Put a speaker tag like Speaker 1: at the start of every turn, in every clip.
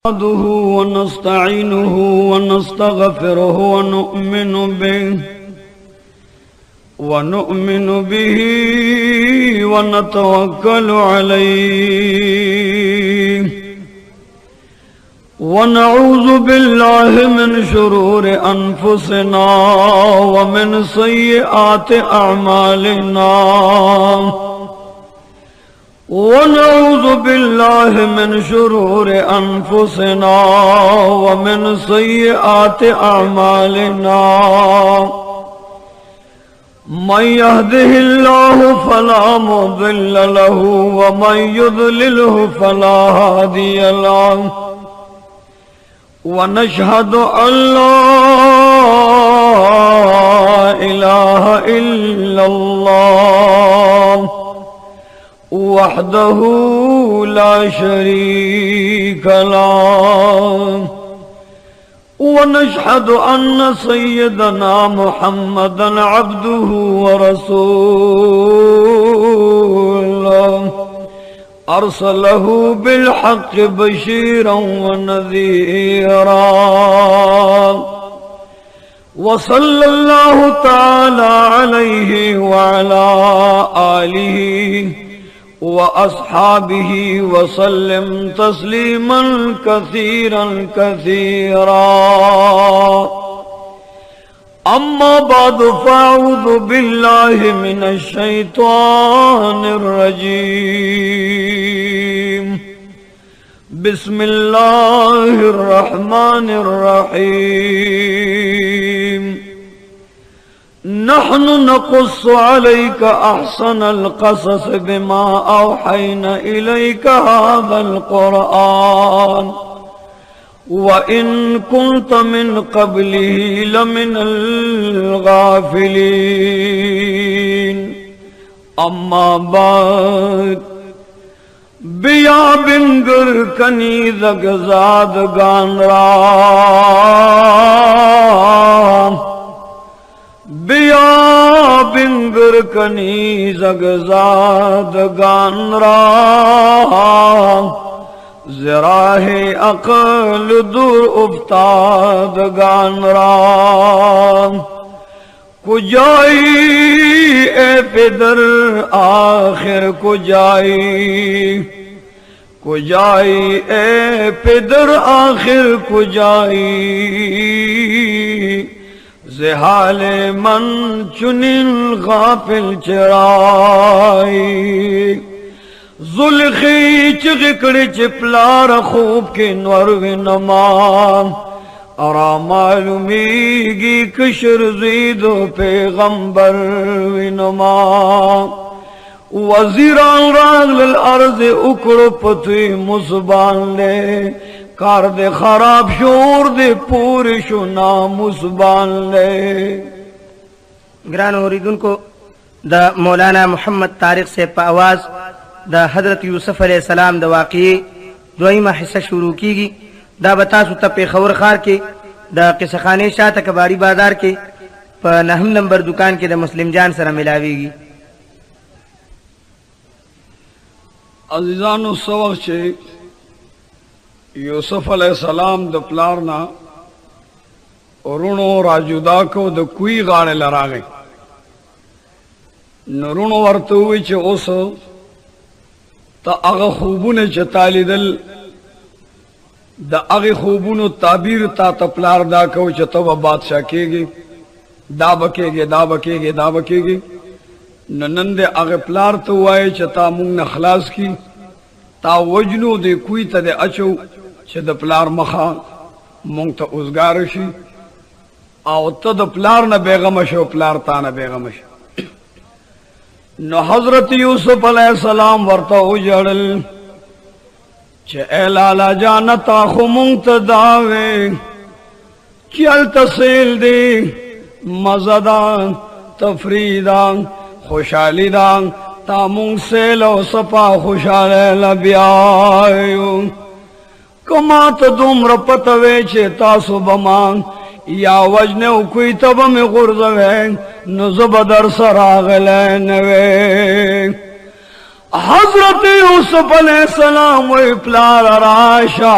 Speaker 1: नहमदुहु व नस्तईनुहु व नस्तगफिरुहु व नुअमिनु बिही व नतवक्कलु अलैहि व नऊज़ु बिल्लाहि मिन शुरूरि अनफुसिना व मिन सय्यिआति अअमालिना वनऊज़ु बिल्लाहि मिन शुरूरि अनफुसिना व मिन सय्यिआति अअमालिना मन यहदिहिल्लाहु फला मुदिल्ल लहु व मन युद्लिलहु फला हादिय लहु व नशहदु अल्ला इलाहा इल्लल्लाह वहदहु ला शरीक लहु व नशहदु अन्न सय्यदना मुहम्मदन अब्दुहु व रसूलुहु अरसलहु बिलहक़्क़ि बशीरन व नज़ीरा व सल्लल्लाहु तआला अलैहि व अला आलिहि व अस्हाबिही वसल्लम तस्लीमन कसीरन कसीरा अम्मा बादु फ़अऊज़ु बिल्लाहि मिनश शैतानिर रजीम बिस्मिल्लाहिर रहमानिर रहीम नहनु नक़ुस्सु अलैका अहसनल क़सस बिमा औहैना इलैका हाज़ल क़ुरआन व इन कुन्त मिन क़ब्लिही लमिनल गाफ़िलीन अम्मा बाद बिया बिंगर कनी ज़गज़ाद गानरा बिया बिंगर कनी ज़गज़ाद गानरा ज़राहे अक़ल दूर उफ्ताद गानरा कुजाई ए पिदर आखिर कुजाई ए पिदर आखिर कुजाई ज़हाले मन चुनिल गाफिल चराई ज़ुल्ख़ी चिगकड़ चिपलार खूब के नवर विनमा अरा मालूमीगी कशर ज़ीदो पैगंबर विनमा वज़ीरान रागल अर्ज़ उकड़ो पथी मुसबान ले कार दे खराब शोर दे पूरे शुना मुसबान ले
Speaker 2: ग्रान औरीदुन को द मौलाना मोहम्मद तारिक से आवाज द हजरत यूसुफ अलैहिस्सलाम द वाक़ई दोईमा हिस्सा शुरू कीगी द बतासु तपे खबर खार के द किस्सा खाने शाह कबाड़ी बाजार के प नहम नंबर दुकान के द मुस्लिम जान सरा मिलावेगी
Speaker 1: अज़ीज़ानो सबक छे यूसुफ अलैहिस्सलाम द प्लारना रुणो राजुदा को द कुई गाने लरागे रुणो वर्तु विच ओस त अग खूबुने चताली दल द अग खूबुनो ताबीर ता तपलार दा को चतब बादशाह केगे दा बकेगे नंदे अग प्लार तो आए चता मुंग न खलास की ता वजनो दे कुई त दे अचो च द प्लार मखा मुंग त उजगार शी आओ त द प्लार न बेगम शो प्लार ता न बेगम शो न हजरत यूसुफ अलैहिस्सलाम वर्ता उजड़ल च ए लाला जानता खु मुंग त दावे चल तसेल दे मज़ादान तफरीदान खुशालीदान तामुंग से लो सपा खुशाले लब्यायो कमात दुम्र पतवे चे तासु बमांग या वजने कोई तब में गुर्जवे नुज़बदर सरागले नवे हजरत यूसुफ अलैहिस्सलाम व प्लार राशा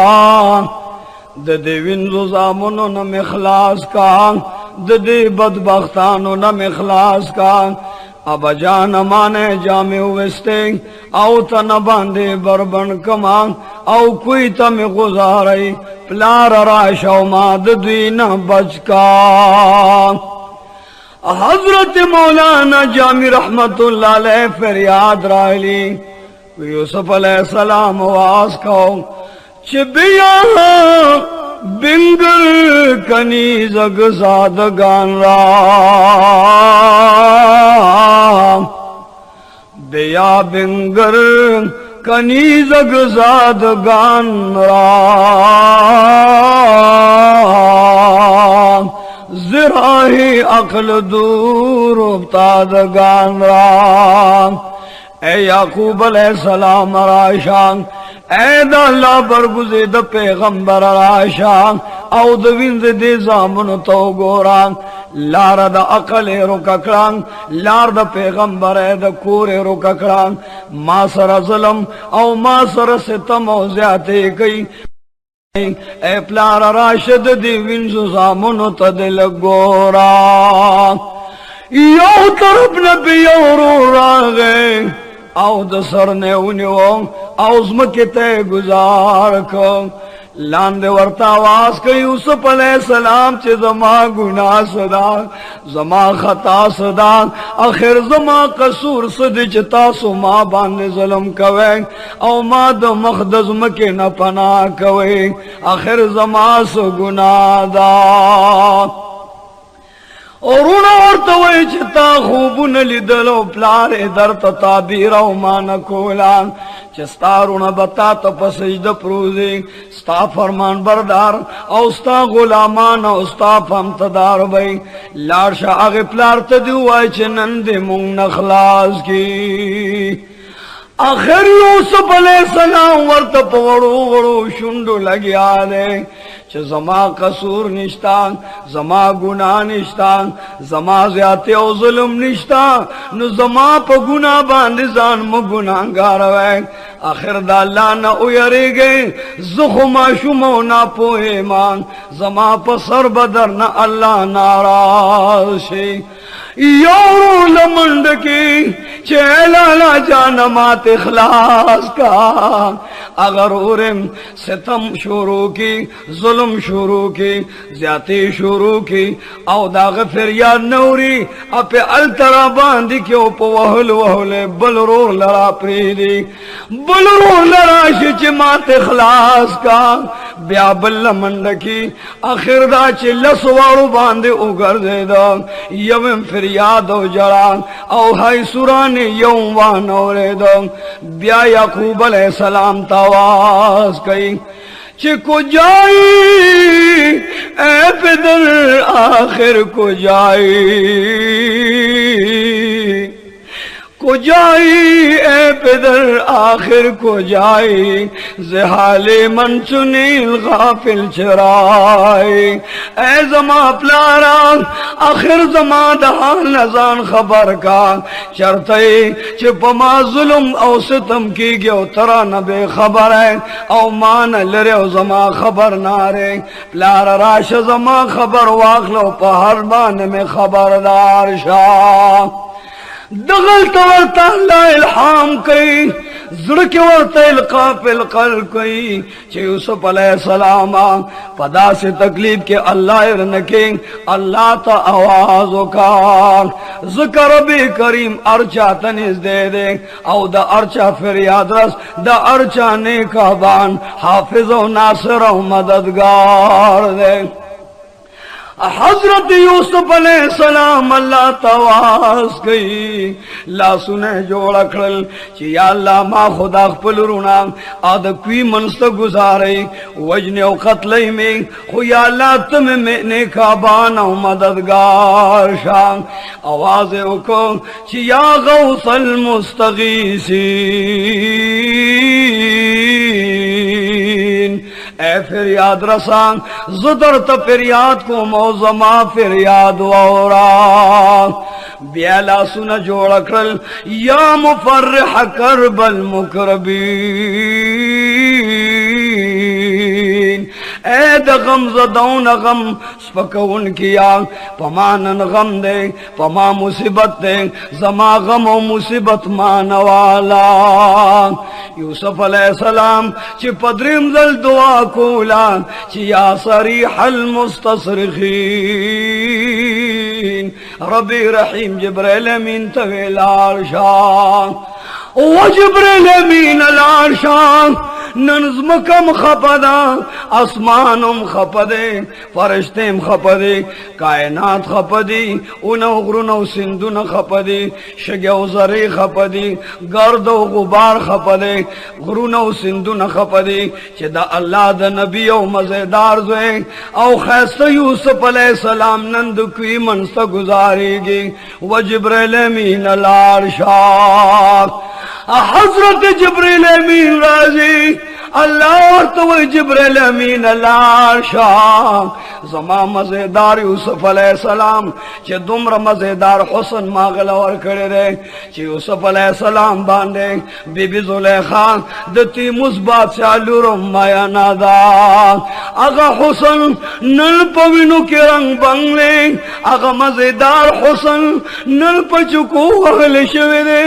Speaker 1: ददे विंदु जामुनो न इखलास का ददे बदबख्तानो न इखलास का अब जान माने जामे वस्ते आओ तन बांधे बरबन कमा आओ कोई तम गुजारे प्लार राशा माद दीन बचका हजरत मौलाना जामी रहमतुल्लाह अलैह फरियाद रायली यूसुफ अलैहिस्सलाम वास को चिबिया बिंगल कनी जग सादगान राम बेया बिंगर कनी जग सादगान राम ज़राही अक्ल दूर तादगान राम ए याकूब अलैहिस्सलाम राशान ए अल्लाह बरगुज़े द पैगंबर राशान औ द विंद दे जामुन तो गोरान लार द अकल रुककरान लार द पैगंबर द कोरे रुककरान मा सर ज़ुल्म औ मा सर सितम औ ज़्यादती कई ए प्लार राशिद दी विंजु जामुन तदिल गोरा यो तरफ नबी और रागे आओ दसर ने उन्यो आउज़म के ते गुजार को लांदे वर्ता आवाज कई यूसुफ अलैहिस्सलाम चे जमा गुनाह सदा जमा खता सदा आखिर जमा कसूर सद चता सुमा बांधे जुल्म कवे औ माद मखदज मके न पना कवे आखिर जमा सु गुनादा और तवे चिता खूब न लिदलो प्लार दर ताबीर मान कोला चस्तारुण बता तपसजद प्रूजी स्ता फरमान बरदार औस्ता गुलामान औस्ता फमतदार भाई लाशा आगे प्लार तदुआ नंदे मुंग नखलास की आखिर यूसुफ अलैहिस्सलाम वर्त पवड़ो वड़ो शुंडो लग्या दे जमा कसूर निश्तान जमा गुनाह निश्तान जमा ज्यादती और जुल्म निश्तान न जमा प गुनाह बांध जान म गुनाहगार वे आखिर दाला न उयरे गए जुखमा शुमो ना पोए मान जमा प सर बदर न अल्लाह नाराज शे योरो लमंड की चेला जान मात इखलास का अगर उरम सितम शुरू की जुल्म शुरू की ज्यादती शुरू की औ दाग फिर याद नौरी अपे अलतरा बांधी क्यों पवहल वहले बलरो लड़ा प्रीदी बलरो लड़ा शिच मात इखलास का ब्या बल्ल मंड की आखिर दा चिल्लस वाड़ू बांधे उगर दे दो यवम फिर याद हो जड़ा औ हाय सुराने यौम वान औरे दो ब्या याकूब अलैहिस्सलाम तावाज कई चिको जाई ए पिदर आखिर को जाई ए पिदर आखिर को जाई ज़हाले मन चुनील गाफिल चराई ए जमा प्लारा आखिर जमा दहान नजान खबर का चरते चिपमा जुल्म औ सितम की गयो तरा न बेखबर है औ मान लरे जमा खबर नारे प्लारा राश जमा खबर वाखलो पहर बान में खबरदार शाह दगल तवरता अल्लाह इल्हाम कई जुड़के वरता इल्काफिल कल कई चे यूसुफ अलैहिस्सलाम पदा से तकलीफ के अल्लाह रनके अल्लाह ता आवाज का ज़िक्र बे करीम अर्चा तनिस दे दे औ द अर्चा फिर याद रस द अर्चा ने का बान हाफिज व नासिर व मददगार दे हजरत यूसुफ अलैहिस्सलाम अल्लाह तवास गई ला सुने जोड़ खड़ल या अल्लाह मा खुदा खपल रुना आद क्वी मनस्त गुजारे वजने और कत्ल में खो या अल्लाह तुम में नेका बाना मददगार शान आवाज को या गौसल मुस्तगीसीन ए फरियाद रसान जुदर त फरियाद को मौजमा फरियाद औरा بیا لاسونه جوړ کړل یا مفرح کرب المکربین اے د غم زدون غم سپکون کیا پمانن غم دے پما مصیبت دے زما غم و مصیبت مانوالا یوسف علیہ السلام چی پدریم زل دعا کولا چی یا صریح المستصرخین ربی رحیم جبریل امین تویلار شان و جبریل امین الار شان ننزمکم خپدا اسمانم خپدے فرشتیم خپدے کائنات خپدی اونو غرونو سندون خپدی شگیو زری خپدی گرد و غبار خپدے غرونو سندون خپدی چی دا اللہ دا نبی و مزیدار زوے او خیست یوسف علیہ السلام نندکوی منست گزاری گی و جبریل امین الارشاد حضرت جبریل امین راضی اللہ اور تو جبریل امین الارشاد زما مزیدار یوسف علیہ السلام چی دمر مزیدار حسن ماغلور کرے رے چی یوسف علیہ السلام باندے بی بی زلیخا دتی مصبات سے علورم مایا نادا اگا حسن نل پوینو کے رنگ بنگلے اگا مزیدار حسن نل پچکو اغل شوی دے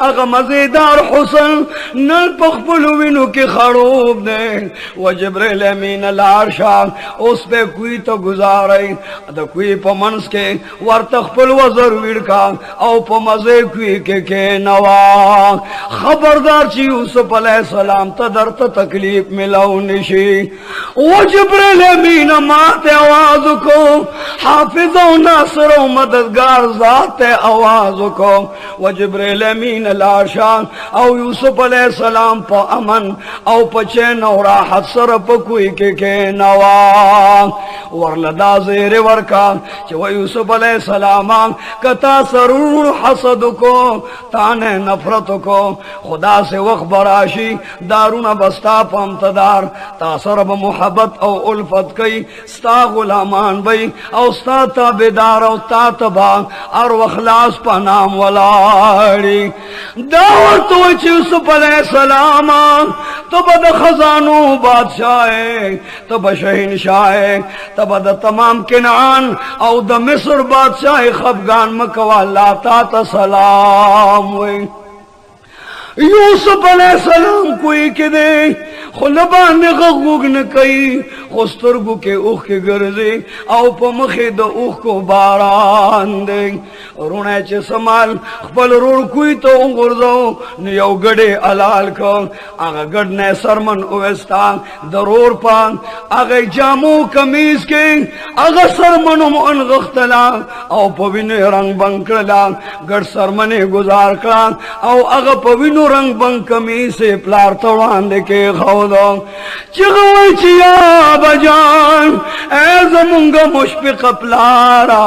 Speaker 1: اگا مزیدار حسن نل پخپلوینو کی خروب دے و جبریل امین الارشاد اس پہ کوئی تو گزارے دا کوئی پا منس کے ورتخپل وزر ویڑکا او پا مزے کوئی کے نوا خبردار چی یوسف علیہ السلام تا در تا تکلیف ملاو نشی و جبریل امین مات آواز کو حافظ و ناصر و مددگار ذات آواز کو و جبریل امین الارشاد او یوسف علیہ السلام پا امن او پا چین و راحت سر پا کوئی کے نوا ورلدا زیر ورکا چو یوسف علیہ السلام کتا سرور حسد کو تانے نفرت کو خدا سے وقت براشی دارون بستا پامتدار تا سرب محبت او الفت کئی ستا غلامان بئی او ستا تابدار او تا تبا ار وخلاص پا نام ولاری دعوت وچ یوسف علیہ السلام تو بد خزانو بادشاہ تو بشہین شاہ تب دا تمام کنعان او دا مصر بادشاہ خفگان مکوا لاتا تا سلام وی یوسف علیہ السلام کوئی کدے خلبان غغوگ نکئی خسترگو کے اوخ کے گرزے او پا مخی دا اوخ کو باران دے رونے چے سمال خپل روڑ کوئی تو انگردو نیو گڑے علال کو آگا گڑنے سرمن اوستا درور پان آگا جامو کمیز کے آگا سرمنم انغختلا او پوینو رنگ بنکرلا گڑ سرمنے گزار کرا او آگا پوینو رنگ بنک کمیز سے پلار توڑان دے کے خودو چگوئی چیا بجان اے زمونگا مشفق پلارا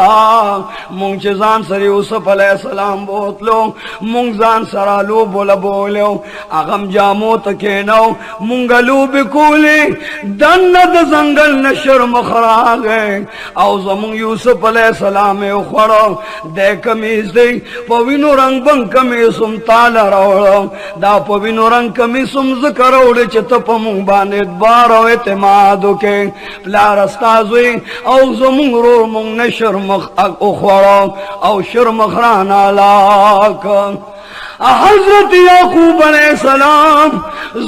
Speaker 1: مونگ چیزان سر یوسف علیہ السلام بوتلو مونگ زان سرالو بولا بولو اغم جامو تکینو مونگلو بکولی دند زنگل نشر مخراغے او زمونگ یوسف علیہ السلام اخوڑو دے کمیز دے پوینو رنگ بن کمیسم تالا روڑو دا پوینو رنگ کمیسم ذکر اوڑے چتا پا مونگ باند بارو اعتمادو کے پلار استازوی او زمونگ رو مونگ نشر مخ اخوڑو او شرمخ رانا لاکا حضرت یعقوب علیہ السلام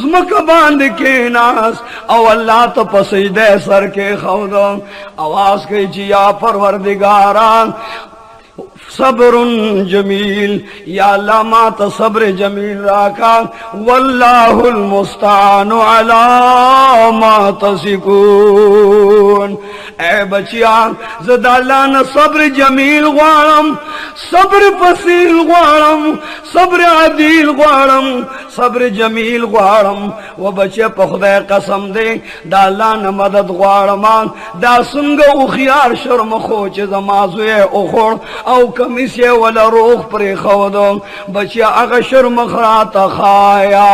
Speaker 1: زمک باند کے ناس او اللہ تا پسجدے سر کے خودو آواز کئی جیا پروردگاران صبر جمیل یا اللہ مات صبر جمیل راکا واللہ المستعان علی ما تصفون اے بچیان زد اللہ نا صبر جمیل غوارم صبر فصیل غوارم صبر عدیل غوارم صبر جمیل غوارم و بچے پخدے قسم دے دا اللہ نا مدد غوارمان دا سنگا اخیار شرم خوچ زمازوے اخوڑ او کمیسے والا روح پر خودو بچیا اگا شرم خرات خایا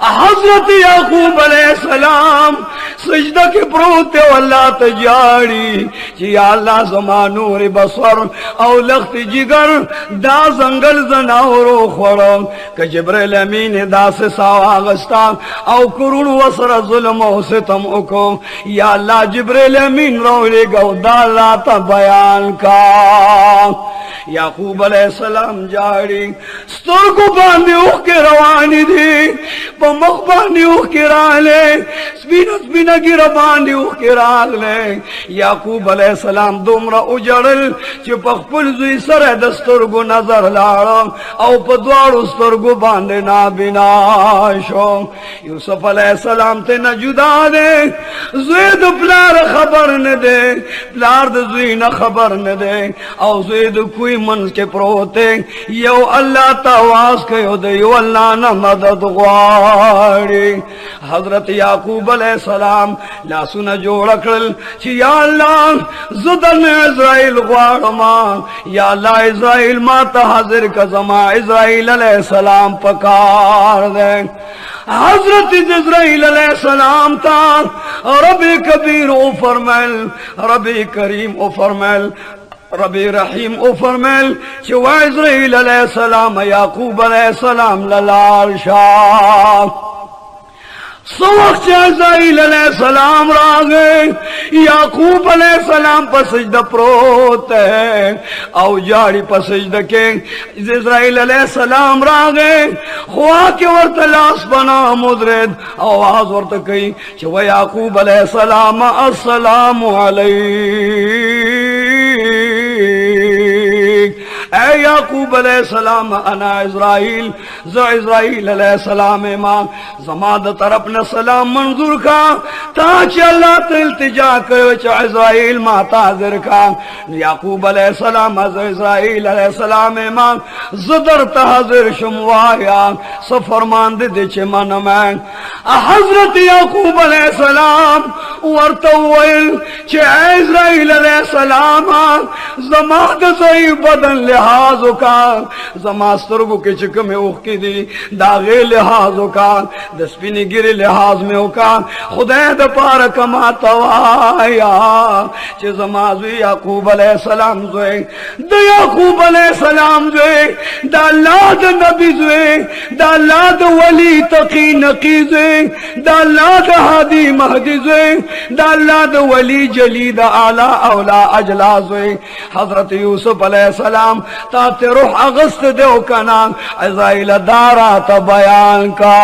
Speaker 1: حضرت یعقوب علیہ السلام सलाम सजदा के प्रोते अल्लाह तजाड़ी कि या अल्लाह ज़मा नूर बसर औ लख्त जिगर दा जंगल जनावरो खोड़ो कि जिब्रील अमीन दा से सावागस्ता औ कुरुण वसर जुल्म औ सितम उको या अल्लाह जिब्रील अमीन रोले गौदा रात बयान का याकूब अलैहिस्सलाम जाड़ी स्तर को बांधे के रवानी थी पमख बांधे के राले स्पिना स्पिना की रबांधे के राले याकूब अलैहिस्सलाम दुमरा उजड़ल चिपखपुल जुई सर दस्तर को नजर लाड़ो औ पद्वाड़ स्तर को बांधे ना बिनाशो यूसुफ अलैहिस्सलाम ते न जुदा दे ज़ैद प्लार खबर न दे प्लार जुई न खबर न दे औ ज़ैद कोई मन के प्रोते यो अल्लाह तवास कयो दे यो अल्लाह न मदद ग्वाड़ी हजरत याकूब अलैहिस्सलाम लासुन जोड़कल छि या अल्लाह जुदन इज़राइल ग्वाड़मा या अल्लाह इज़राइल माता हाजिर का जमा इज़राइल अलैहिस्सलाम पकार दे हजरत इज़राइल अलैहिस्सलाम था रबी कबीर ओ फरमैल रबी करीम ओ फरमैल रबी रहीम ओ फरमैल चवा इज़राइल अलैहिस्सलाम याकूब अलैहिस्सलाम ललाल शाह सवक्त इज़राइल अलैहिस्सलाम रागे याकूब अलैहिस्सलाम पर सजदा प्रोत है औ जाड़ी पर सजदा के इज़राइल अलैहिस्सलाम रागे खुआ के वर्त लास बना मुदरद आवाज वर्त कही चवा याकूब अलैहिस्सलाम अस्सलामु ऐ याकूब अलैहिस्सलाम अना इज़राइल इज़राइल अलैहिस्सलाम मां जमाद तरफ न सलाम मंजूर का ताच अल्लाह ते इल्तिजा कयो च इज़राइल मां ताज़िर का याकूब अलैहिस्सलाम इज़राइल अलैहिस्सलाम मां ज़दर ताज़िर शुमवाया सफरमान दे च मन में हजरत याकूब अलैहिस्सलाम वर्तवल च इज़राइल अलैहिस्सलाम जमाद सही बदन लिहाजों का जमास्तरगो के चिक में उखी दी दागे लिहाजों का दसपिनी गिरे लिहाज में उका खुदा द पार कमा तवाया चे जमाजु याकूब अलैहिस्सलाम जोए द याकूब अलैहिस्सलाम जोए दालाद नबी जोए दालाद वली तकी नकी जोए दालाद हादी महदी जोए दालाद वली जलीद आला औला अजला जोए हजरत यूसुफ अलैहिस्सलाम ताते रूह अगस्त देव का नाम इज़राइल दारा त बयान का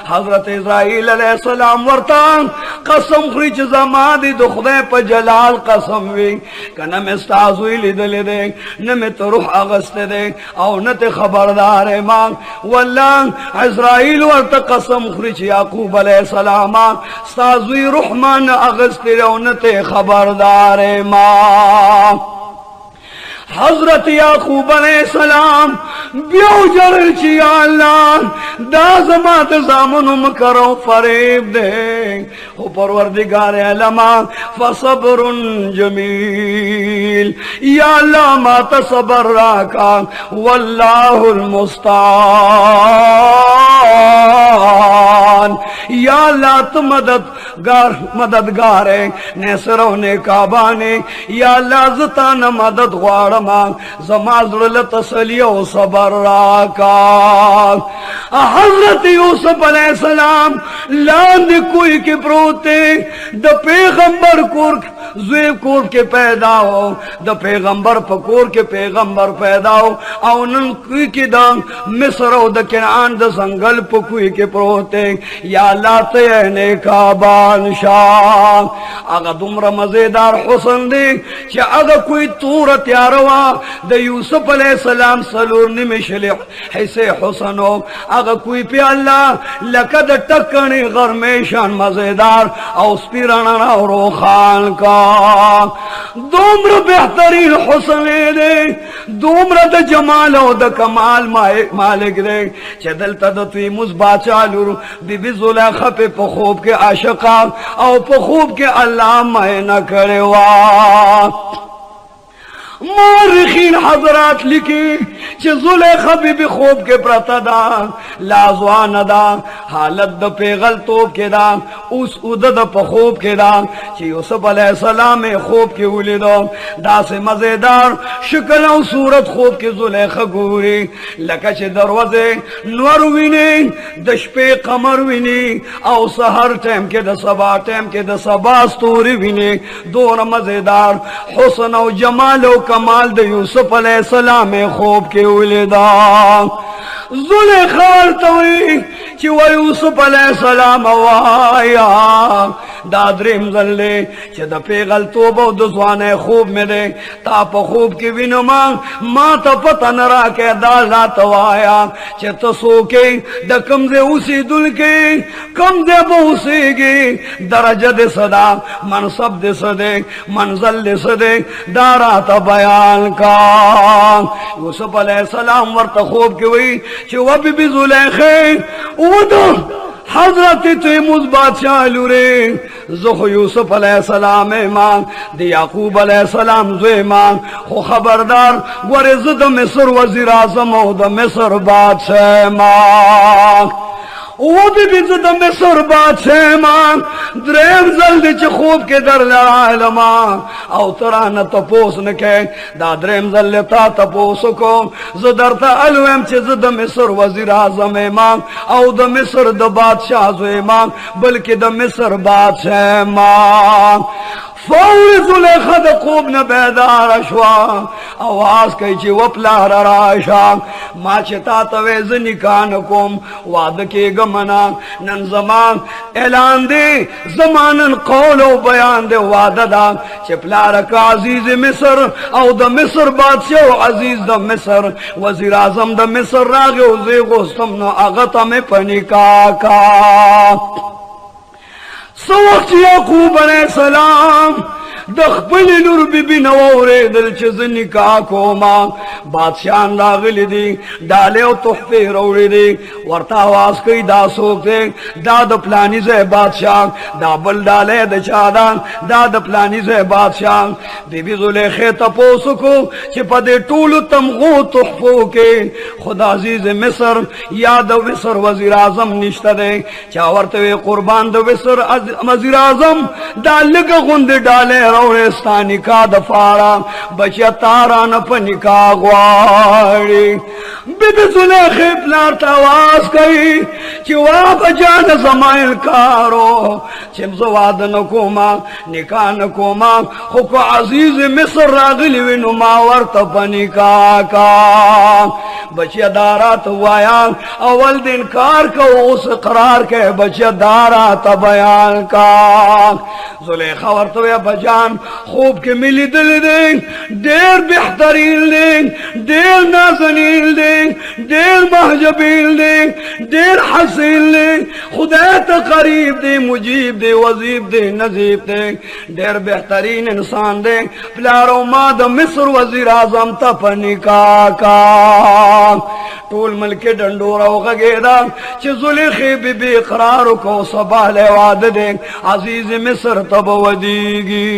Speaker 1: हजरत इज़राइल अलैहिस्सलाम वर्तान कसम खरीच जमादी दो खुदा पर जलाल कसम वी कन में स्ताजुई लिदले दे न में तो रूह अगस्त दे और न ते खबरदार है मां वल्लाह इज़राइल वर्त कसम खरीच याकूब अलैहिस्सलाम स्ताजुई रूह मान अगस्त दे न ते खबरदार है मां हजरत याकूब अलैहिस्सलाम ब्यो जरल ची अल्लाह दाजमात जामनुम करो फरेब दे ओ परवरदिगार आलमा फसब्रुन जमील या अल्लाह मा तसबर राका वल्लाहुल मुस्तान या अल्लाह तू मददगार है नेसरो ने काबाने या अल्लाह जतान मदद ग्वाड़ जमाजुल तसलियो सबर राका हजरत यूसुफ अलैहिस्सलाम लांद कोई के प्रोते द पैगंबर कोर ज़ेब कोर के पैदा हो द पैगंबर पकोर के पैगंबर पैदा हो औनन कोई के दाम मिस्र द कनान द जंगल पकुई के प्रोते या लाते ने का बादशाह अगर दुमरा मजेदार हुस्न दे कि अगर कोई तूर त्यारो द यूसुफ अलैहिस्सलाम सलूर निमिशले ऐसे हुस्न हो अगर कोई पे अल्लाह लकद टकने गरमेशान मजेदार और स्पिराना और खान का दोमर बेहतरीन हुस्न दे दोमर द जमाल और द कमाल मालिक दे चदल तदती मुजबा चालू बीबी जुलेखा पे पखूब के आशिका और पखूब के अल्लाह मैं न करे वा मोरिखीन हजरात लिखी जुलेखा बीबी खूब के प्रतदा लाजवान दा हालत द पेगल तोब के दा اوس اودد په خوب کې دا چې یوسف علیہ السلام خوب کې ولیدو داسې مزیدار شکل او صورت خوب کې زلیخا ګوري لکه چې دروازه نور ویني د شپې قمر ویني او سحر ټیم کې د سبا ټیم کې د سبا ستوري ویني دون مزیدار حسن او جمال او کمال د یوسف علیہ السلام خوب کې ولیدا زلیخا ورته چې و یوسف علیہ السلام وایا دا دریم ځل چې د پیغلتوب او د ځوانۍ خوب مې دی تا په خوب کې وینم ما ته پته نه راکې دا راته وایا چې ته څوک یې د کوم ځای اوسېدونکی کوم ځای به اوسېږي درجه دې څه ده منصب دې څه دی منزل دې څه دی دا راته بیان کا یوسف علیہ السلام ورته خوب کې وی چې و بیبي زلیخا ودو حضرت تیموز بادشاہ لورے زخو یوسف علیہ السلام ایمان دی یعقوب علیہ السلام زو ایمان خو خبردار گوری زد مصر وزیر اعظم او د مصر بادشاہ ایمان او بی زد مصر بادشاہ ایمان دریم زلدی چی خوب کے در لعالمان او تران تپوس نکے دا دریم زلدی تا تپوسو کو زدر تا علویم چی زد مصر وزیر اعظم ایمان او دا مصر دا بادشاہ زو ایمان بلکہ دا مصر بادشاہ ایمان فور زلیخا دا خوب نبیدار شوا آواز کئی چی وپلار راشا ما چی تا تویز نکانکم وعد کی گمنا نن زمان اعلان دے زمانن قول و بیان دے وعد دا چی پلارک عزیز مصر او دا مصر بادشاہ و عزیز دا مصر وزیر اعظم دا مصر راگے و زیغوستم نو اغتا میں پنکا کا سوقت یعقوب علیہ السلام دخبل نور بی بی نوورے دل چیز نکاح کوما بادشاہان راغلی دی ڈالے و تحفے روڑی دی ورطا آواز کئی دا سوک دے دا دا پلانی زے بادشاہ دا بل ڈالے دا چادان دا دا پلانی زے بادشاہ بی بی زلیخا تپوسو کو چی پا دے طول تمغو تحفو کے خدا عزیز مصر یا دا مصر وزیر اعظم نشتا دے چاورتوے قربان دا مصر وزیر اعظم دا لگا غند ڈالے روڑستانی کا دفارا بچیا تاران پا نکاح غواری بی بی زلیخا پلار تاواز کئی چی واب جان زمائل کارو چیم زواد نکوما نکاح نکوما خوکو عزیز مصر راغلی وینو ماورت پا نکاح کا بچیا دارات وایا اول دن کار کا اس قرار کے بچیا دارات بیان کا زلیخا ورطویا بجان خوب کے ملی دل دیں دیر بہترین دیں دیر نازنین دیں دیر محجبین دیں دیر حسین دیں خدا تا قریب دیں مجیب دیں وزیب دیں نزیب دیں دیر بہترین انسان دیں پلارو ماد مصر وزیر اعظم تا پنکا کا طول ملک ڈنڈورا غگیدا چی زلیخا بی بی اقرارو کو صباح لے وعد دیں عزیز مصر تب ودیگی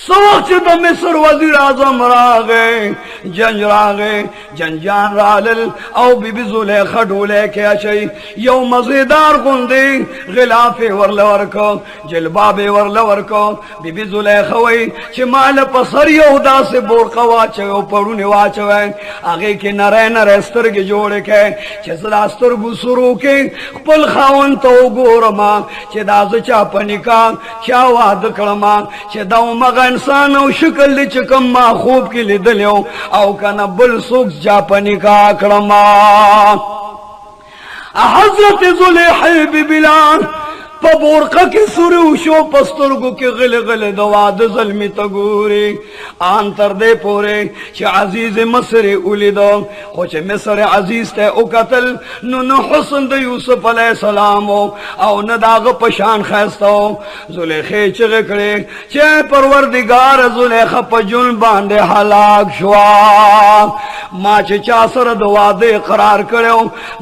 Speaker 1: سوچ دا مصر وزیر اعظم راگے جنج راگے جنجان رالل او بی بی زلیخا ڈولے کے اچھئی یو مزیدار گندے غلاف ورلورکو جلباب ورلورکو بی بی زلیخا وی چی مال پسر یو دا سے بورقا واچو پڑونی واچو آگے کی نرے نرے سترگ جوڑے کے چی زلا سترگو سرو کے پل خاون تو گورما چی دا زچا پنکا چا واد کرما چی داو مغا انسان او شکل دی چکم ما خوب کی لیدلیو او کنا بل سوکس جاپنی کا اکرما حضرت زلیخا بی بلان پا بورقا کی سرو شو پسترگو کی غل غل دواد ظلمی تگوری آن تر دے پورے چی عزیز مصر اولی دو خوچ مصر عزیز تے او قتل نو حسن دے یوسف علیہ السلام او نداغ پشان خیستو زلیخا چگے کرے چی پروردگار زلیخا پا جن باندے حلاک شوا ما چی چاسر دواد اقرار کرے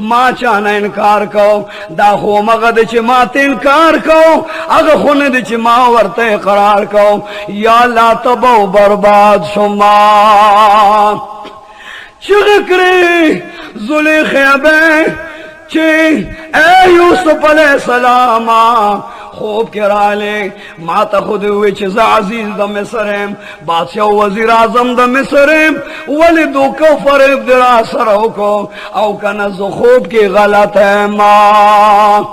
Speaker 1: ما چانا انکار کو دا خو مغد چی ما تین کار کو اگر خوند چی ما ورتے قرار کو یا لا تبو برباد شما چگکری زلیخا بے चे ए यूसुफ अलैहिस्सलाम خوب के राले माता खुद हुए चा अजीज द मिसरम बादशाह वजीर आजम द मिसरम वली दो को फरेब दरा सरो को औ कना जो खूब के गलत है मां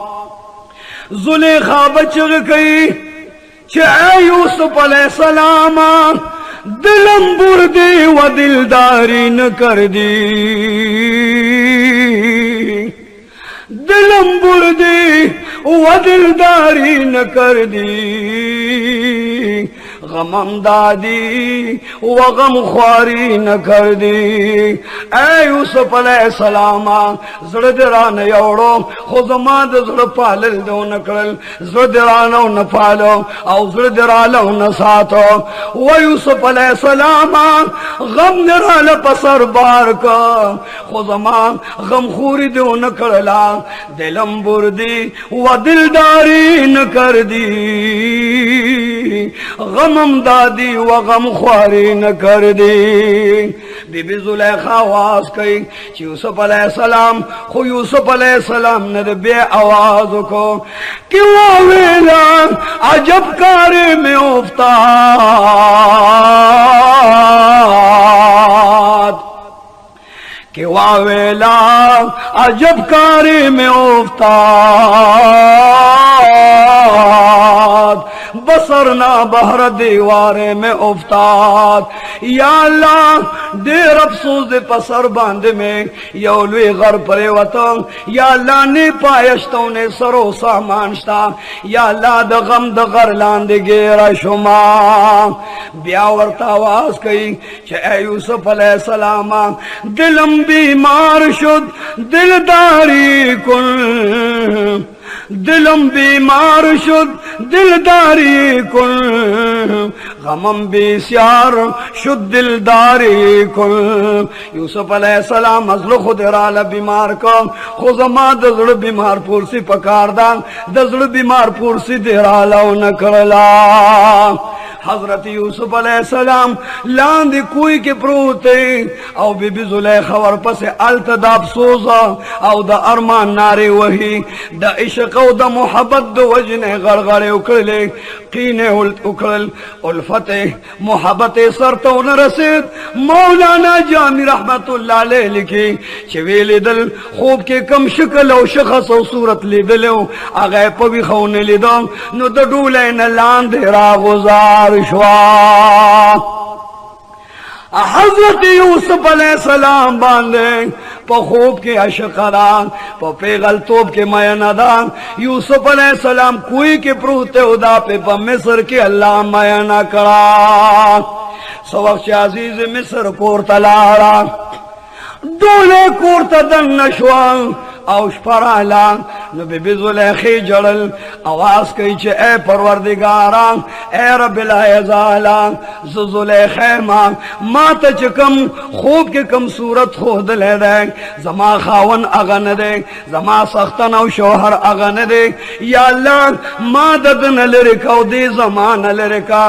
Speaker 1: जुलेखा बचग गई चे यूसुफ अलैहिस्सलाम दिलम बुर्दी व दिलदारी न कर दी दिलम बुर्दी व दिलदारी न कर दी गमम दादी व गम ख्वारी न कर दी ए यूसुफ अलैहिस्सलाम जड़ दरा न योड़ो खुदमा जड़ पालल दो न करल जड़ दरा न पालो औ जड़ दरा न साथो व यूसुफ अलैहिस्सलाम गम दरा ल पसर बार का खुदमा गम खूरी दो न करला दिलम बुर्दी व दिलदारी न कर दी गमम दादी व गम ख्वारी न कर दी बीबी जुलेखा आवाज कही यूसुफ अलैहिस्सलाम खो यूसुफ अलैहिस्सलाम ने बे आवाज को क्यों वेला अजब कार्य में उफ्ताद क्यों वेला अजब कार्य में उफ्ताद बसरना बहर दीवारे में उफ्ताद या अल्लाह देर अफसोस दे पसर बांध में यौलवे घर परे वतन या अल्लाह ने पायश्तों ने सरो सामानश्ता या अल्लाह द गम द घर लांद गेरा शुमा ब्यावर्त आवाज कही चे यूसुफ अलैहिस्सलाम दिलम बीमार शुद दिलदारी कुल दिलम बीमार शुद दिलदारी कुल गमम बेस्यार शुद दिलदारी कुल यूसुफ अलैहिस्सलाम अजल खुद राल बीमार को खुजमा दजड़ बीमार पुरसी पकारदान दजड़ बीमार पुरसी देराला न करला हजरत यूसुफ अलैहिस्सलाम लांद कोई के प्रोते औ बीबी जुलेखा वर पसे अल्तदा अफसोसा औ द अरमान नारे वही द इश्क औ द मोहब्बत द वजने गड़गड़े उकले कीने उकल उल्फत मोहब्बत सर तो न रसीद मौलाना जामी रहमतुल्लाह अलैह लिखी चवेले दल खूब के कम शक्ल औ शखस औ सूरत ले दलो आगे पवी खौने ले दो नो द डूले न लांद रा गुजार हजरत यूसुफ अलैहिस्सलाम बांधे पखूब के अशकरान पेगल तोब के मयनादान यूसुफ अलैहिस्सलाम कोई के प्रूते उदा पे मिस्र के अल्लाह मयना करा सबक अजीज मिस्र कोर तलाड़ा डोले कोर तदन नशवा औश पराला न बीबी जुलेखी जड़ल आवाज कही चे ए परवरदिगारा ए रब्बिल आज़ाला जुलेखे मांग मात चकम खूब के कम सूरत खोद ले दे जमा खावन अगन दे जमा सख्तन औ शोहर अगन दे या अल्लाह मादद न लरिका दे जमान लरिका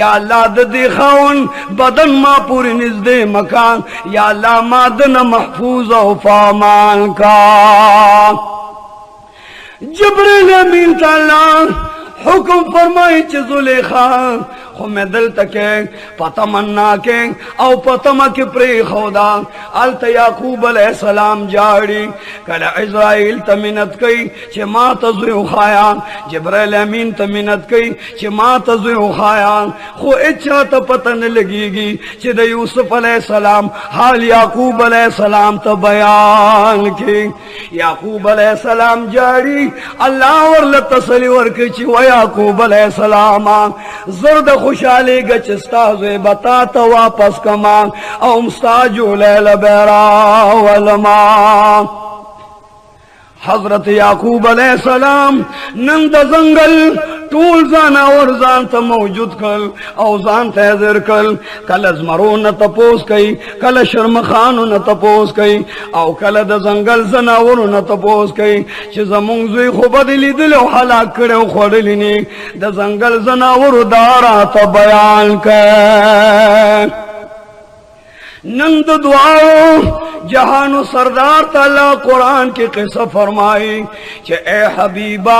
Speaker 1: या अल्लाह दे खावन बदन मा पूरी निजदे मकान या अल्लाह मादन महफूज औ फामान का जिब्रील अमीन ताला हुक्म फरमाई च जुलेखा में दिल तके पतमन्ना के औ पतम के प्रे खोदा अलत याकूब अलैहिस्सलाम जाड़ी कल इज़राइल तमिनत कई चे मां तज़ु खाया जिब्रील अमीन तमिनत कई चे मां तज़ु खाया खो इच्छा त पतन लगेगी चे द यूसुफ अलैहिस्सलाम हाल याकूब अलैहिस्सलाम त बयान के याकूब अलैहिस्सलाम जाड़ी अल्लाह और तसली वर के चे व याकूब अलैहिस्सलाम जर्द खुशाली गचस्ता बता तो वापस कमा ओमस्ताजू लैल बेरा वलमा हजरत याकूब अलैहिस्सलाम नंद जंगल टूल जाना और जान त मौजूद कल औ जान तहजर कल कल अजमरो न तपोस कई कल शर्म खान न तपोस कई औ कल द जंगल जनावर न तपोस कई च जमुंग जुई खो बदली दिलो हलाक करे खोडलिनी द जंगल जनावर दारा त बयान कर नंद दुआओ जहानो सरदार ताला कुरान की किस्सा फरमाई कि ए हबीबा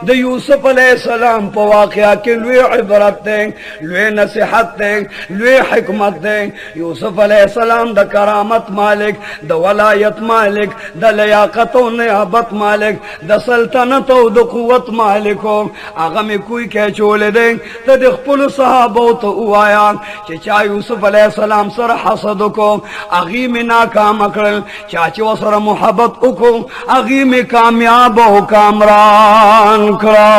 Speaker 1: द यूसुफ अलैहिस्सलाम पर वाक़या के लुए इबरत दे, लुए नसीहत दे, लुए हिकमत दे। यूसुफ अलैहिस्सलाम द करामत मालिक, द वलायत मालिक, द लियाकत व नियाबत मालिक, द सल्तनत व द कुव्वत मालिक हो। आगा में कोई कह चोले दे तो दिखपुल सहाबो तो उआया कि चा यूसुफ अलैहिस्सलाम सर हसद को अगी में नाकाम अकड़ल, चाचे वसर मोहब्बत उको अगी में कामयाब हो कामरान करा।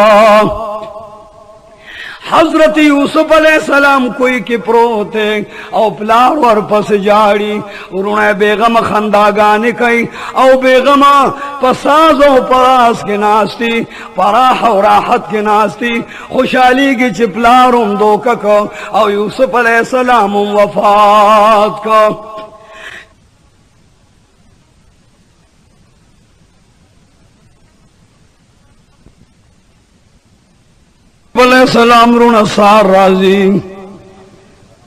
Speaker 1: हजरत यूसुफ अलैहिस्सलाम कोई के प्रोते और प्लार और पस जाड़ी उन्होंने बेगम खंदागाने कई और बेगमा पसाज और परास के नास्ती पराह और राहत के नास्ती खुशहाली की चिपलार दो को और यूसुफ अलैहिस्सलाम वफात को। सलाम रुण सार राजी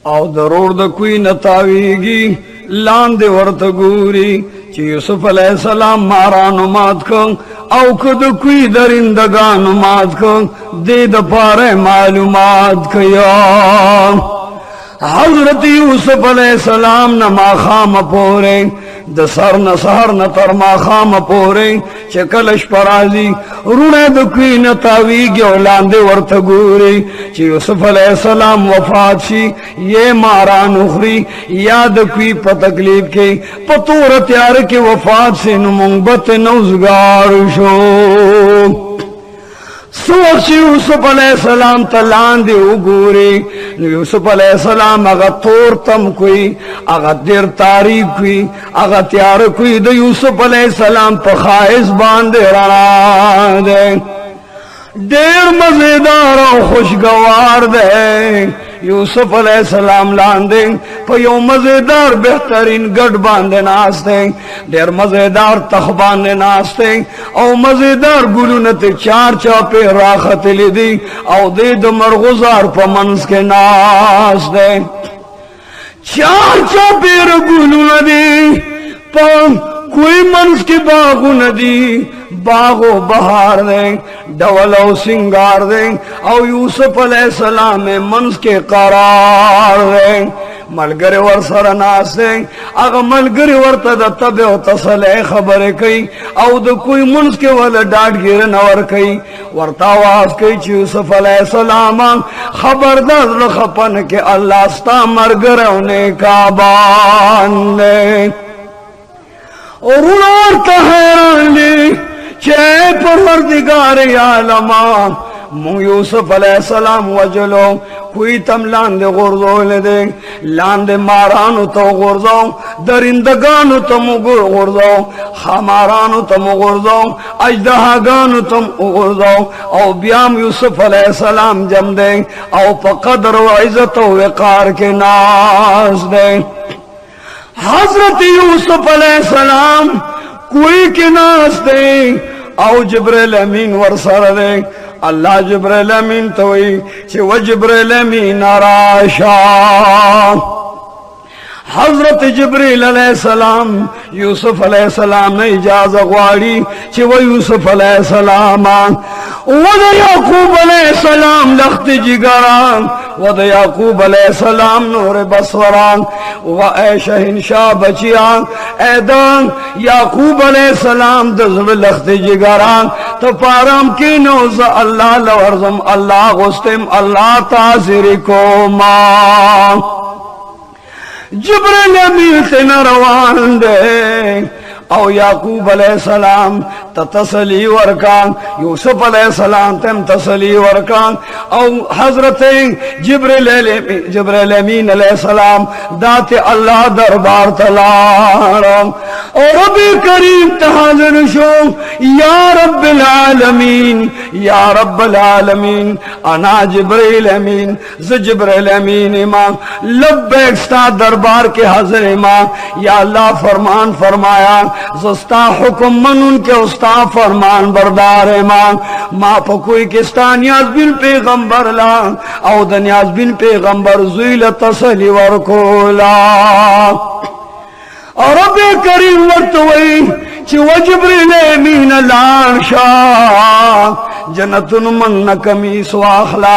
Speaker 1: औ दरोड़ द कोई नतावीगी लांदे वर्त गूरी यूसुफ अलैहिस्सलाम मारा नुमात को औ खुद कोई दरिंदगा नुमात को दे द पारे मालूमात कया। हजरत यूसुफ अलैहिस्सलाम न माखाम पोरे द सर न सहर न तर माखाम पोरे चकलश पराजी रुणे द कोई न तावी गयो लांदे वर्त गूरी ची यूसुफ अलैहिस्सलाम वफात शी ये मारा नुखरी याद कोई प तकलीफ के पतोर त्यार के वफात से नुमुंबत नौजगार शो। सोच यूसुफ अलैहिस्सलाम तलान दे उगूरे यूसुफ अलैहिस्सलाम अगर तोर तम कोई अगर देर तारीख कोई अगर त्यार कोई द यूसुफ अलैहिस्सलाम पखाइस बांधे रना दे देर मजेदार और खुशगवार दे। यूसुफ अलैहिस्सलाम लांदे पयो मजेदार बेहतरीन गढ़ बांधे नास्ते देर मजेदार तख बांधे नास्ते और मजेदार गुलूनत चार चापे राखत लिदी और दे द मरगुजार पमंस के नास दे चार चापे गुलू नदी कोई मनस के बागु नदी बागो बहार दे डवलो सिंगार दे और यूसुफ अलैहिस्सलाम में मनस के करार दे मलगरे वर सरनास दे अगर मलगरे वर तब तसले खबर कई और द कोई मनस के वाला डांट गिर नवर कई वर्तावास कई यूसुफ अलैहिस्सलाम खबरदार लखपन के अल्लाह स्ता मरगरे उन्हें का बान और हैरान चे परवरदिगार आलमा मुंह यूसुफ अलैहिस्सलाम वजलो कोई तम लांदे गुर्जो ले दे लांदे मारानु तो गुर्जो दरिंदगानु तम गुर्जो हमारानु तम गुर्जो अजदहागानु तम गुर्जो और ब्याम यूसुफ अलैहिस्सलाम जम दे और पकदर व इज्जत व वकार के नाज दे। हजरत यूसुफ अलैहिस्सलाम कोई के नास दे औ जिब्रील अमीन वरसर दे अल्लाह जिब्रील अमीन तो व जिब्रील अमीन आराशा। हजरत जिब्रील अलैहिस्सलाम यूसुफ अलैहिस्सलाम ने इजाजत गवाड़ी चे वो यूसुफ अलैहिस्सलाम वद याकूब अलैहिस्सलाम लख्त जिगरा वद याकूब अलैहिस्सलाम नूर बसरा व ए शहंशाह बचिया ऐदान याकूब अलैहिस्सलाम दज़ लख्त जिगरा तो पारम की नौज अल्लाह लवर्जम अल्लाह गुस्तिम अल्लाह ताज़िर को मा जिब्रील अमीन से न रवान दे और याकूब अलैहिस्सलाम तसली वरकान यूसुफ अलैहिस्सलाम तम तसली वरकान और हजरत जिब्रील अमीन अलैहिस्सलाम दाते अल्लाह दरबार तलाड़ और रब्बी करीम तहाज़िर शो या रब्बिल आलमीन या रब्बिल आलमीन अना जिब्रील अमीन जिब्रील अमीन इमाम लब्बैक सा दरबार के हाजिर इमाम या अल्लाह फरमान फरमाया जस्ता हुक्म मन उनके उस्ता फरमान बरदार इमाम माँ पकोई किस्तान याज बिन पैगंबर ला औ दनियाज बिन पैगंबर जुइल तसली वर कोला। और रब करीम वर्तवई ची व जिब्रील अमीन लानशा जन्नतुन मन कमीस वाखला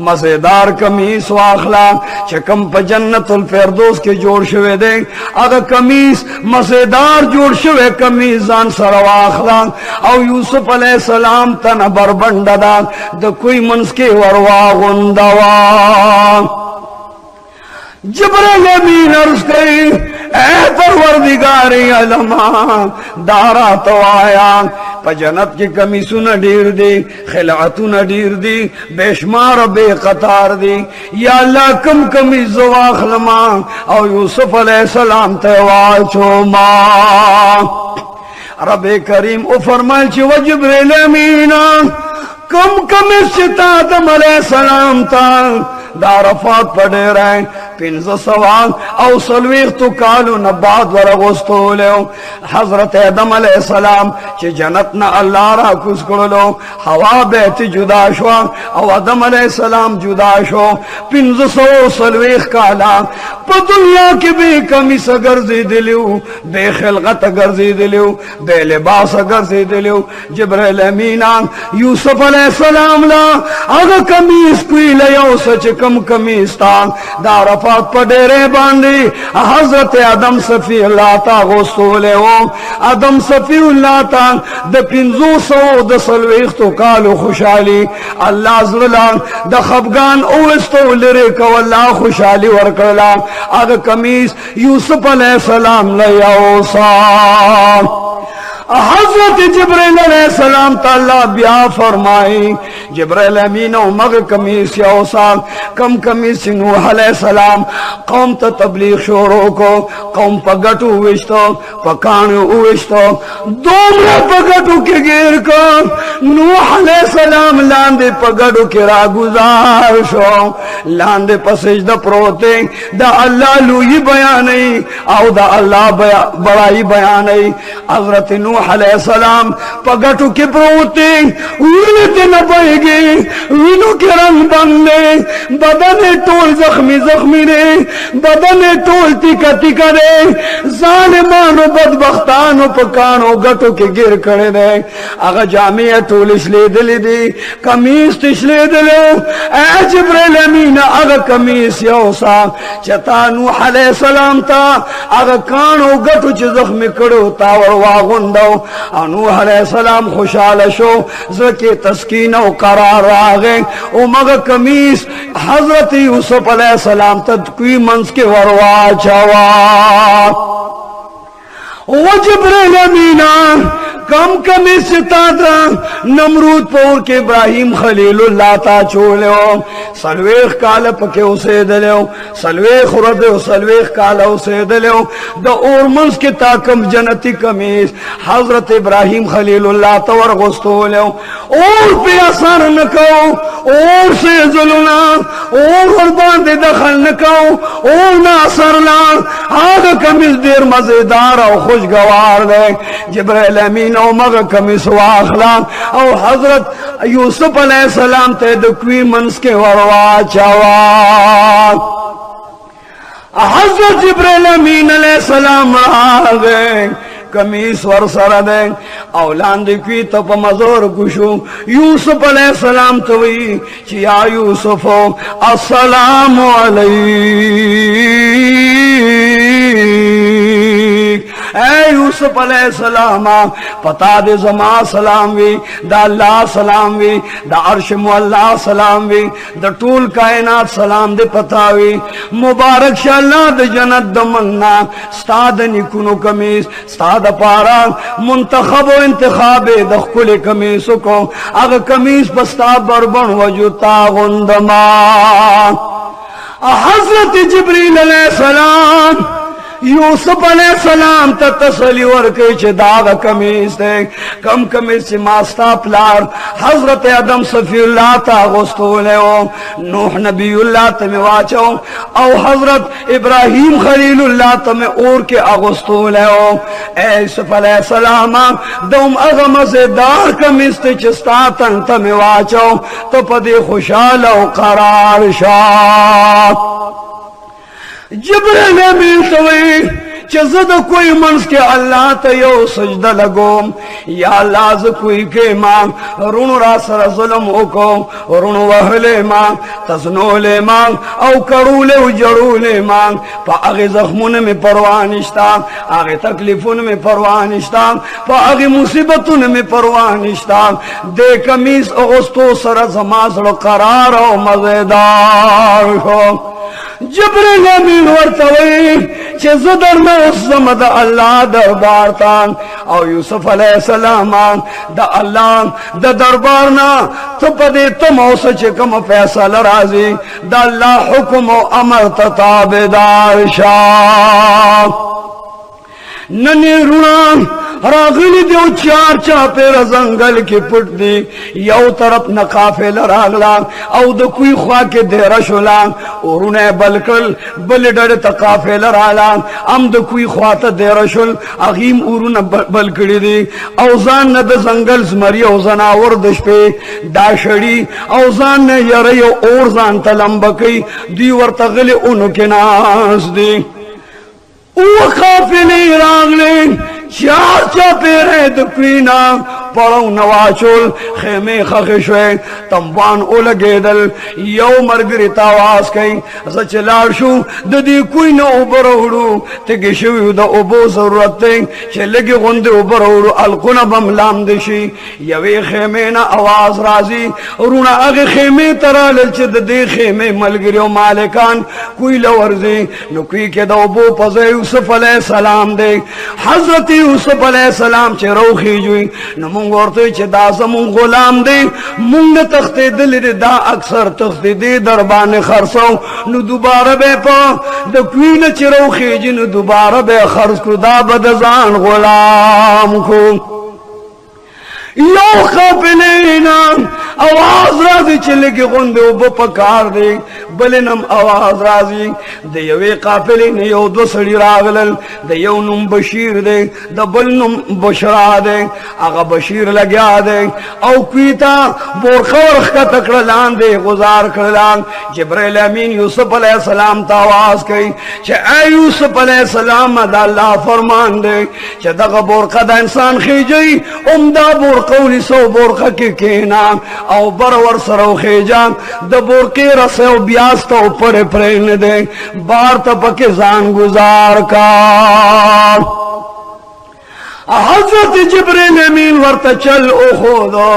Speaker 1: मजेदार कमीस वाखला चकम प जन्नतुल फिरदौस के जोड़ शवे दे अगर कमीस मजेदार जोड़ शवे कमीस जान सर वाखला और यूसुफ अलैहिस्सलाम तन बरबंडदा द कोई मनस के वरवा गुंदवा जिब्रील अमीन अर्ज करी ऐ परवरदिगारे आलमा दारा तो आया पजनत की कमीसु न ढीर दी खिलातु न ढीर दी बेशुमार बेकतार दी या अल्लाह कम कमीज वाखलमा और यूसुफ अलैहिस्सलाम तवाल छोमा रबे करीम ओ फरमाल ची व जिब्रील अमीन कम कमीज आदम अलैहिस्सलाम था दारफात पड़े रहे पिंज सवाल और सलवीख तो कालू न बाद वरगोस्तो ले हजरत आदम अलैहिस्सलाम चे जन्नत न अल्लाह रा कुछ लो हवा बहती जुदा शो और आदम अलैहिस्सलाम जुदा शो पिंज सो सलवीख काला प दुनिया की भी कमी सगर जी दिलू बेखलगत गर्जी दिलू बे लिबास गर्जी दिलू जिब्रील अमीन यूसुफ अलैहिस्सलाम ला अगर कमीज कोई ले सच कम कमीज था दारफात पडेरे बांधी हजरत आदम सफी अल्लाह ता गोस्तोले वो आदम सफी अल्लाह ता द पिंजो सो द सलवीख तो कालो खुशाली अल्लाह जुला द खफगान ओस्तो लरे को अल्लाह खुशाली वरकला अग कमीज यूसुफ अलैहिस्सलाम लयाओ सा हजरत जिब्रील अलैहिस्सलाम ताला ब्या फरमाई जिब्रील अमीन मग कमीस यौसा कम कमीस नूह अलैहिस्सलाम कौम त तबलीग शोरो को कौम पगटू विश्तो पकाणु विश्तो दोमरा पगटू के गिर को नूह अलैहिस्सलाम लांदे पगटू के रागुजार शो लांदे पसेज द प्रोते द अल्लाह लुई बयान नहीं आओ द अल्लाह बड़ाई बयान नहीं हजरत नूह अलैहिस्सलाम पगटू के प्रोते उलते न पाएगी विनो के रंग बनने बदने टोल जख्मी जख्मी रे बदने टोल तिका तिका रे जालिमानो बदबख्तानो पकानो गटो के गिर करे दे अगर जामिया टोल इसलिए दिली दी कमीज तिसलिए दिलो ऐ जिब्रील अमीन अगर कमीज योसा चता नूह अलैहिस्सलाम ता अगर कानो गटो च जख्मी करो तावर वागुंदो नूह अलैहिस्सलाम खुशाल शो जके तस्कीन और करार आ गए ओ मगर कमीज हजरत यूसुफ अलैहिस्सलाम तक कोई मंस के वरवा छवा ओ जिब्रील अमीन कम कमीज तादा नमरूद पोर के इब्राहिम खलीलुल्लाह ता छोड़ो सलवेख काल पके उसे दलो सलवेख रद सलवेख काल उसे दलो द और मंस के ताकम जन्नती कमीज हजरत इब्राहिम खलीलुल्लाह तवर गोस्तोलो और पे असर न कहो और से जुलना और बांधे दखल न कहो और ना असर ला आग कमीज देर मजेदार और खुशगवार दे जिब्रील अमीन मग कमीज वाखला और हजरत यूसुफ अलैहिस्सलाम ते दुक्वी मनस के वरवा चावा हजरत जिब्रील अमीन अलैहिस्सलाम आ गए कमीज वर सर दे औलाद की तप मजोर कुशु यूसुफ अलैहिस्सलाम तो वही चिया यूसुफ अस्सलामु ऐ यूसुफ अलैहिस्सलाम पता दे जमा सलाम वी द अल्लाह सलाम वी द अर्श मुअल्ला सलाम वी द टूल कायनात सलाम दे पता वी मुबारक शल्लाह द जन्नत द मन्ना स्ताद निकुनो कमीज स्ताद पारा मुंतखब व इंतखाब द खुले कमीज को अग कमीज पस्ता बरबन वजुता गुंदमा हजरत जिब्रील अलैहिस्सलाम यूसुफ अलैहिस्सलाम तसली वर के दाग कमीज थे कम कमीज से मास्ता प्लार हजरत आदम सफीउल्लाह ता गोस्तोले नूह नबीउल्लाह तमे वाचो और हजरत इब्राहिम खलीलुल्लाह तमे और के अगोस्तोले ऐ यूसुफ अलैहिस्सलाम दम अग मजेदार कमीज ते चस्ता तन तमे वाचो तो पदे खुशाल और करार शाह जिब्रील अमीन तवे चजद कोई मंस के अल्लाह तयो सजदा लगोम या अल्लाह ज कोई के मांग रुण रा सर जुल्म होको रुण वहले मांग तसनोले मांग औ करूले उजड़ूले मांग पा आगे जख्मुन में परवाह निश्ता आगे तकलीफुन में परवाह निश्ता पा आगे मुसीबतुन में परवाह निश्ता दे कमीज अगस्तो सर जमाजड़ करार और मजेदार हो जिब्रील अमीन वर्तवे चे ज़दर में उस समद अल्लाह दरबार तान और यूसुफ अलैहिस्सलाम द अल्लाह द दरबार ना तो पदे तुम औस चे कम फैसला राजी द अल्लाह हुक्म अमर ताबेदार शाह नने रुणा रागली देव चार चापेर जंगल की पुट दी यौ तरफ न काफिल रागला औ द कुई ख्वा के देरा शुला और उन्हें बलकल बल डर तकाफिल राला हम द कुई ख्वा त देरा शुल अगीम उरुन बलकड़ी दी औजान न द जंगल स्मरी औजाना और दश पे दाशड़ी औजान ने यरयो और जान तलंबकई दी वर तगले उनके नास दी वो काफिले रागले चार चापेरे दुपीना पड़ो नवाचुल खेमे खखशे तंबान उलगेदल यौ मरगरित आवाज कई सचलाशु ददी कोई न उबरौड़ू ते गिशु द उबो जरूरत चलगे गुंदे उबरौड़ू अलकुन बमलाम दिशी यवे खेमे न आवाज राजी रुना अगे खेमे तरा ललच ददी खेमे मलगिरो मालिकान कोई लवर्जी नुकी के द उबो पजे यूसुफ अलैहिस्सलाम दे हजरत यूसुफ अलैहिस्सलाम चे रोखी जुई नमो औरते चे दासमुं गुलाम दे मुंग तख्ते दिल दा अक्सर तख्ते दे दरबान खरसो नु दोबारा बे पा द क्वीन चिरो खीज नु दोबारा बे खर्च को दा बदजान गुलाम को यो काफिलेना आवाज राजी चले के गुंदे उब पकार दे बलिनम आवाज राजी दे यवे काफिले ने यो दो सड़ी रागल दे यो नुम बशीर दे द बलनुम बशरा दे आगा बशीर लग्या दे औ क्वीता बोरखौर का तकड़ लान दे गुजार करलान जिब्रील अमीन यूसुफ अलैहिस्सलाम ता आवाज कई चे ए यूसुफ अलैहिस्सलाम दा अल्लाह फरमान दे चे दगा बोरखा दा इंसान खीजई उम्दा बोरखौली सो बोरखा के केना औ बरवर सरो खेजा द बोरके रसे ब्यास तो ऊपर प्रेन दे बार तपके जान गुजार का हजरत जिब्रील अमीन वर्त चल ओ खोदो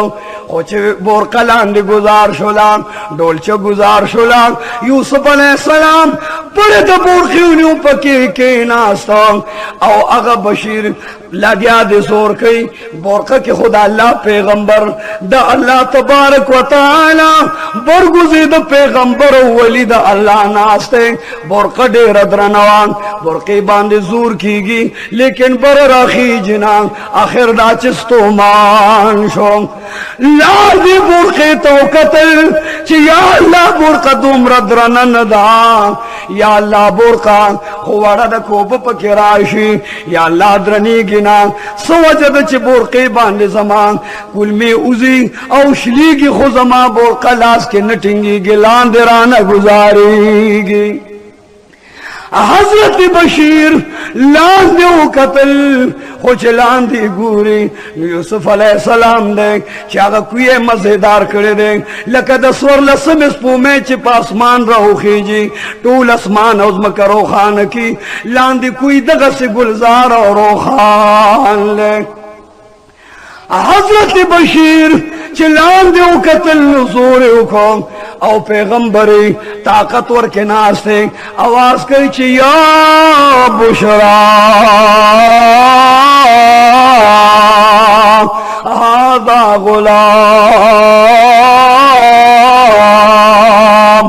Speaker 1: कुछ बोरकलान दे गुजार शुलाम डोलच गुजार शुलाम यूसुफ अलैहिस्सलाम बड़े द बोरखियों पके के नास्ता औ अगा बशीर लग्या दे जोर कई बोरका के खुदा अल्लाह पैगंबर द अल्लाह तबारक व तआला बरगुज़े द पैगंबर वली द अल्लाह नास्ते बोरका दे रद्रनवान बोरके बांधे जोर कीगी लेकिन बर राखी जिना आखिर दाचिस्तो मान शो लादी बोरके तो कतल ची या अल्लाह बोरका दुम रद्रनन दा या अल्लाह बोरका खुवाड़ा द कोप पके राशि या अल्लाह द्रनी गिना सवजद च बोरके बांधे जमान कुल में उजी औशली की खुजमा बोरका लास के नटिंगी गिलान देराना गुजारेगी हजरत बशीर लान दे कतल खुच लान दी गुरी यूसुफ अलैहिस्सलाम दे चागा कुए मजेदार करे दे लकद स्वर लसम स्पूमे च पासमान रहो खीजी टूल आसमान उज़म करो खान की लान दी कुई दगा से गुलजार और खान ले हजरत बशीर चिलान दे कतल जोरे को औ पैगंबरी ताकतवर के नास्ते आवाज करी ची या बुशरा आदा गुलाम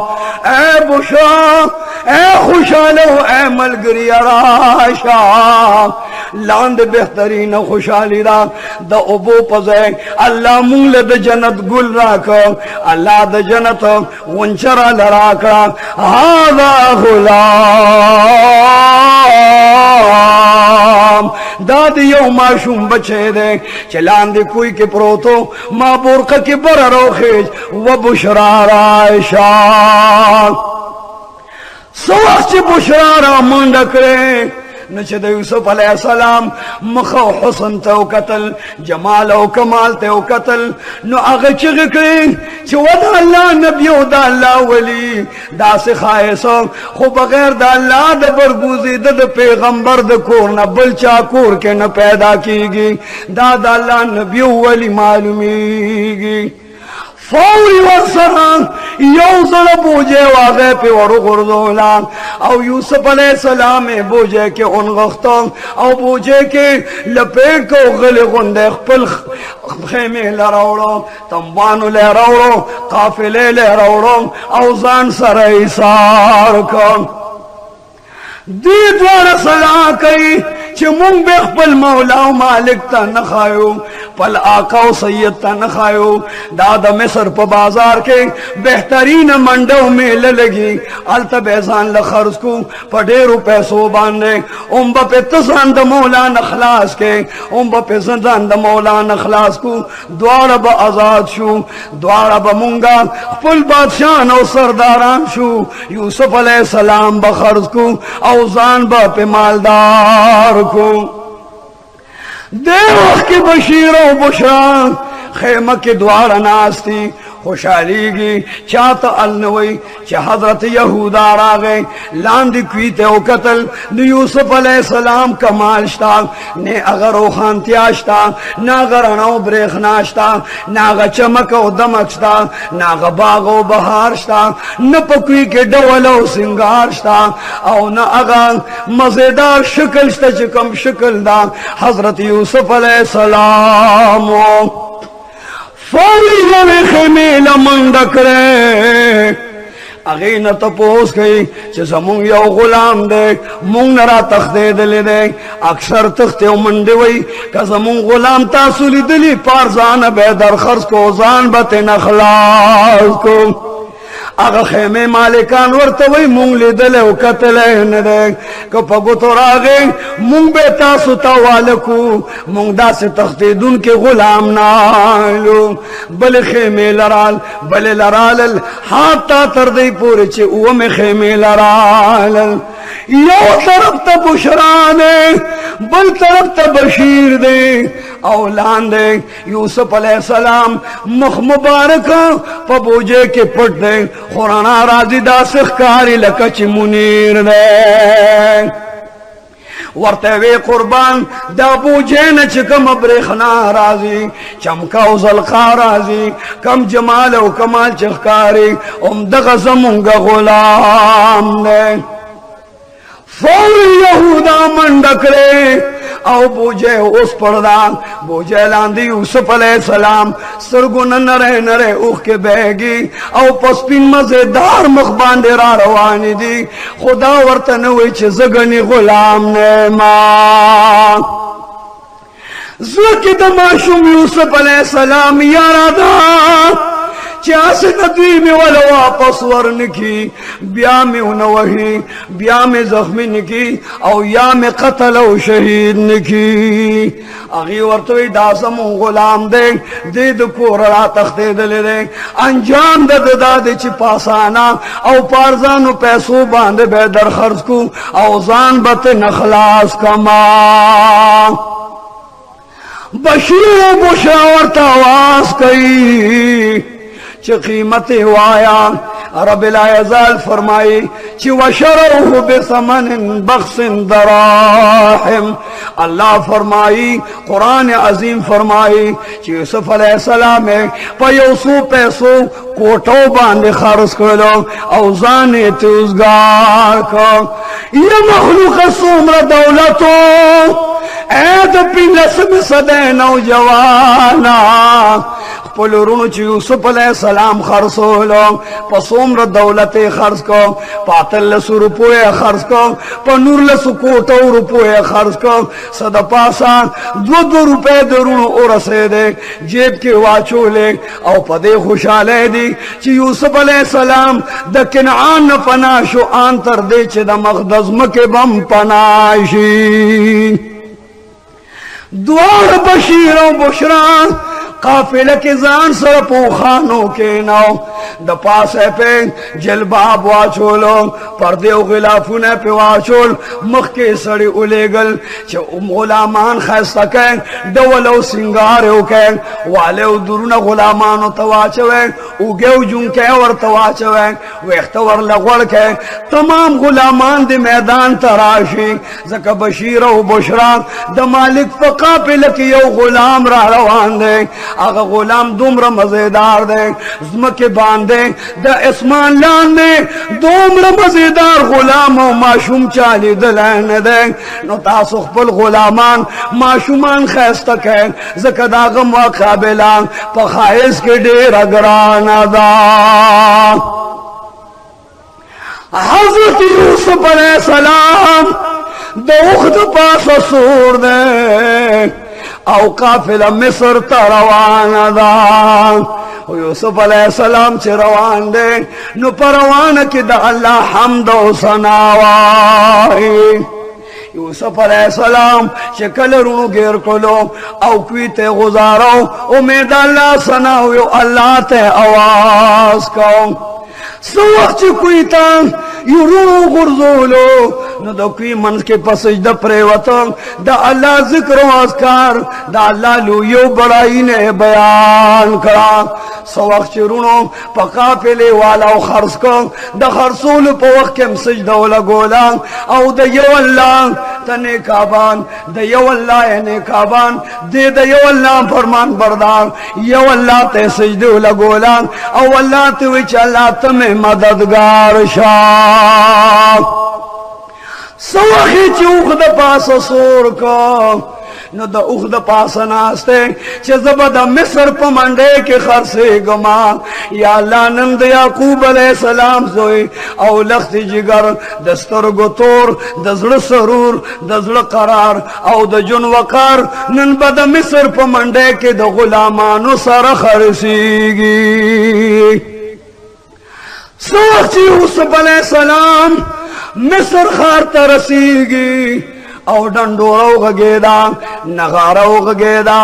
Speaker 1: ए बुशरा ए खुशालो ए मलगरी राशा लांद बेहतरीन खुशाली रा द उबो पजे अल्लाह मूल द जन्नत गुल राख अल्लाह द जन्नत वंचरा लराका हादा गुलाम दाद यो माशूम बचे दे चलान दे कोई के प्रोतो मां बोरका के बर रोखेज व बुशरा रायशा सवाच बुशरा रा मंडकरे न چې د یوسف علیه السلام مخ او حسن ته وکتل جمال او کمال ته وکتل نو هغه چغې کړې چې ودا الله نبی او دا الله ولی داسې خایسو خو بغیر د الله د برګوزیده د پیغمبر د کور نه بل چا کور کې نه پیدا کیږي دا د الله نبی ولی معلومیږي فوری ورسره یو زړه بوجه واغې په ورغورځولا او یوسف علیه السلام بوجه کې اونغختو او بوجه کې لپیټ کو غلې غونډه خپل خیمه لراوړو تنبانو لراوړو قافلې لراوړو او ځان سره ایثار کړ دې دوه صلاح کوي چې مونږ به خپل مولا او مالک ته نه خایو پل آقا او سید ته نه خایو دا د مصر په بازار کې بهترین منډو میله لګي الته به ځان له خرڅ کو په ډېرو پیسو باندې اوم به په ځان د مولا نه خلاص کې اوم به ځان د مولا نه خلاص کو دواړه به آزاد شو دواړه به مونږه خپل بادشاہ او سرداران شو یوسف علیه السلام به خرڅ کو او ځان به په مالدار کو دے وقت کی بشیر و بشرا خیمہ کی دوار ناستی خوشحالی گی چاہتا النوی چا حضرت یہودا راگے لاندی کویتے و قتل نو یوسف علیہ السلام کمال شتا نے اگر روخانتی آشتا ناگر انو بریخنا شتا ناغا چمک و دمک شتا ناغا باغ و بہار شتا نپکوی کے ڈول و سنگار شتا او نا اگا مزیدار شکل شتا چکم شکل دا حضرت یوسف علیہ السلام فوری لوی خیمی لمن ڈکرے اغین تپوس گئی چه زمون یو غلام دے مون نرا تختے دلی دے اکثر تختے و منڈی وی که زمون غلام تاسولی دلی پارزان بے در خرس کو زان بتے نخلاص کو اگا خیمه مالکان ورتوی مونگ لیدلے و کتلے ندے که پا گتو راگے مونگ بے تاسو تاوالکو مونگ دا سے تختیدون کے غلام نالو بل خیمه لرال بل لرالل حاتا تردی پوری چے اوام خیمه لرالل یو طرف تا بشرانے بل طرف تا بشیر دے اولان دے یوسف علیہ السلام مخ مبارک پا بوجے کے پٹ دے خورانا رازی دا سخکاری لکچ منیر دے ورتوی قربان دا بوجے نچکم برخنا رازی چمکا و زلقا رازی کم جمال و کمال چخکاری ام دغزمونگا غلام دے فوری یہودا منڈکرے او بوجے اس پڑدا بوجے لاندی یوسف علیہ السلام سرگن نرے نرے اوخ کے بیگی او پسپین مزیدار مخباندے را روانی دی خدا ورتنوی چھ زگنی غلام نیما زکی دماشم یوسف علیہ السلام یارا دا چاس ندوی میں والا واپس ورنکی بیا میں انوہی بیا میں زخمی نکی او یا میں قتل او شہید نکی اگی ورطوی داسم غلام دے دید کور را تختے دلے دے انجام دا دے چی پاسانا او پارزانو پیسو باندے بے در خرچ کو او زان بت نخلاص کما بشیر و بشاورت آواز کئی چی قیمت وایا رب العزال فرمائی چی وشروه بثمن بخس دراہم اللہ فرمائی قرآن عظیم فرمائی چی یوسف علیہ السلام پا یوسو پیسو کوٹو باندے خرس کرلو اوزان توزگار کر یہ مخلوق سومر دولتو اید پینلسم صدے نوجوانا پلورونو چی یوسف علیہ السلام خرسولو پس عمر دولت خرس کو پاتل لسو روپوے خرس کو پا نور لسو کوٹو روپوے خرس کو صد پاسا دو روپے درونو ارسے دے جیب کے واچو لے او پا دے خوشالے دی چی یوسف علیہ السلام دا کنعان پناشو آن تر دے چی دا مقدس مکے بم پناشی دوار بشیر و بشران قافلہ کے زان سر پوخانوں کے ناو د پاسه په جلباب واچولو پردے او غلافونه په واچول مخ کې سړی اولېګل چې غلامان خاصه can ډول O Singar O can والے او درونه غلامانو تواچوي او ګو جون کې ورته واچوي وخت ور لغول کې تمام غلامان د میدان تراشي زکه بشیر او بشرا د مالک په قافله کې یو غلام را روان دی هغه غلام دومره مزیدار دی زمکه باندې د اسمان لاندې دومره مزیدار غلام او ماشوم چالي دلانه دی نو تاسو خپل غلامان ماشومان خاسته کین زکه داغه مقابله په خایس کې ډیر ګران ده حضرت یوسف علیہ السلام د وخت پاسه سور ده او قافله مصر ته روانه ده یوسف علیہ السلام چې روان دی نو پروانه کې د الله حمد او ثنا وایي یوسف علیہ السلام چې کله رونو غیر کولو او کوي ته گزارو امید الله ثنا او الله ته आवाज کوم سو وخت کوي ته یورو غرزولو نو د کوي منځ کې په سجده پریوتم د الله ذکر او اذکار د الله لو یو بڑائی نه بیان کړه سو وخت رونو په قافله والا او خرص کو د خرصول په وخت کې سجده ولا ګولا او د یو الله تنه کابان د یو الله نه کابان د یو الله فرمان بردار یو الله ته سجده ولا ګولا او الله ته وی چې الله ته مددگار شاه سوخی چې اوخ د پاسه سور کو نو د اوخ د پاسه ناسته چې زبد مصر په منډه کې خرڅه ګما یا الله نن د یعقوب علیہ السلام زوی او لخت جگر د سترګو تور د زړه سرور د زړه قرار او د جون وقار نن بد مصر په منډه کې د غلامانو سره خرڅيږي سوچ یوسف علیہ السلام مصر خار ته رسیږي او ډنډورو غږیدا نغارو غږیدا